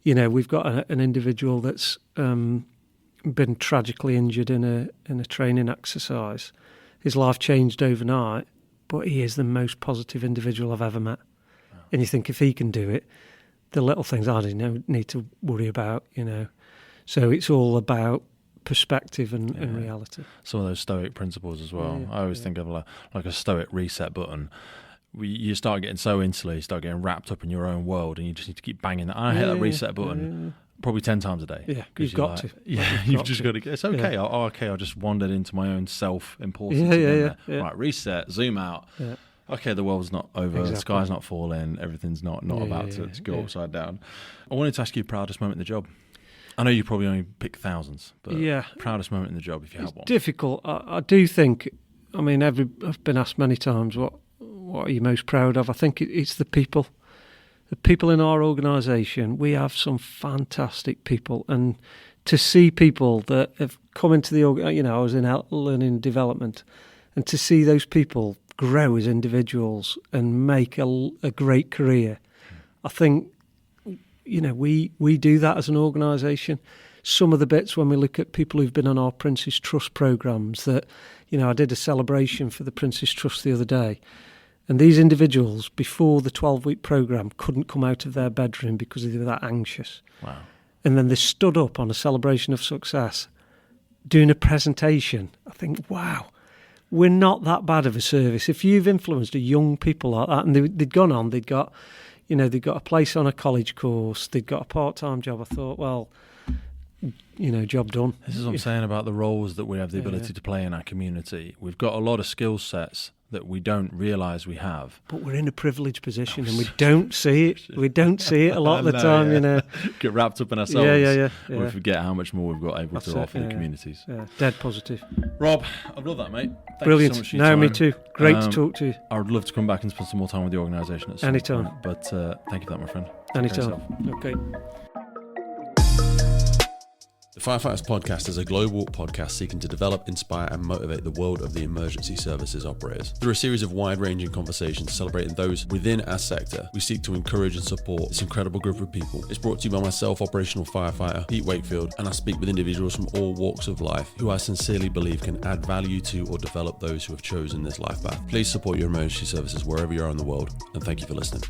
We've got an individual that's... been tragically injured in a training exercise. His life changed overnight, but he is the most positive individual I've ever met. Wow. And you think if he can do it, the little things I didn't need to worry about, So it's all about perspective and reality. Some of those Stoic principles as well. Yeah, I always think of like a Stoic reset button. You start getting so insular, you start getting wrapped up in your own world, and you just need to keep banging that. I hit that reset button. Probably 10 times a day. Yeah, you've got to. Yeah, you've just got to. It's okay. Yeah. I just wandered into my own self-importance. Yeah. Right, reset, zoom out. Yeah. Okay, the world's not over. Exactly. The sky's not falling. Everything's not about to go upside down. I wanted to ask you proudest moment in the job. I know you probably only pick thousands, but proudest moment in the job if you have one. Difficult. I do think, I've been asked many times, what are you most proud of? I think it's the people. The people in our organisation, we have some fantastic people, and to see people that have come into the, I was in learning and development, and to see those people grow as individuals and make a great career, I think, we do that as an organisation. Some of the bits when we look at people who've been on our Prince's Trust programmes, that, I did a celebration for the Prince's Trust the other day, And these individuals, before the 12-week programme, couldn't come out of their bedroom because they were that anxious. Wow. And then they stood up on a celebration of success, doing a presentation. I think, wow, we're not that bad of a service. If you've influenced a young people like that, and they'd gone on, they'd got a place on a college course, they'd got a part-time job, I thought, well, job done. This is what I'm saying about the roles that we have the ability to play in our community. We've got a lot of skill sets that we don't realise we have. But we're in a privileged position and we don't see it. We don't see it a lot of the time, Get wrapped up in ourselves. Yeah. We forget how much more we've got able to offer the communities. Yeah, dead positive. Rob, I love that, mate. Thank Brilliant. you so much for your time. Me too. Great to talk to you. I would love to come back and spend some more time with the organisation at some Anytime. point. But thank you for that, my friend. Anytime. Okay. The Firefighters Podcast is a global podcast seeking to develop, inspire and motivate the world of the emergency services operators. Through a series of wide-ranging conversations celebrating those within our sector, we seek to encourage and support this incredible group of people. It's brought to you by myself, operational firefighter Pete Wakefield, and I speak with individuals from all walks of life who I sincerely believe can add value to or develop those who have chosen this life path. Please support your emergency services wherever you are in the world, and thank you for listening.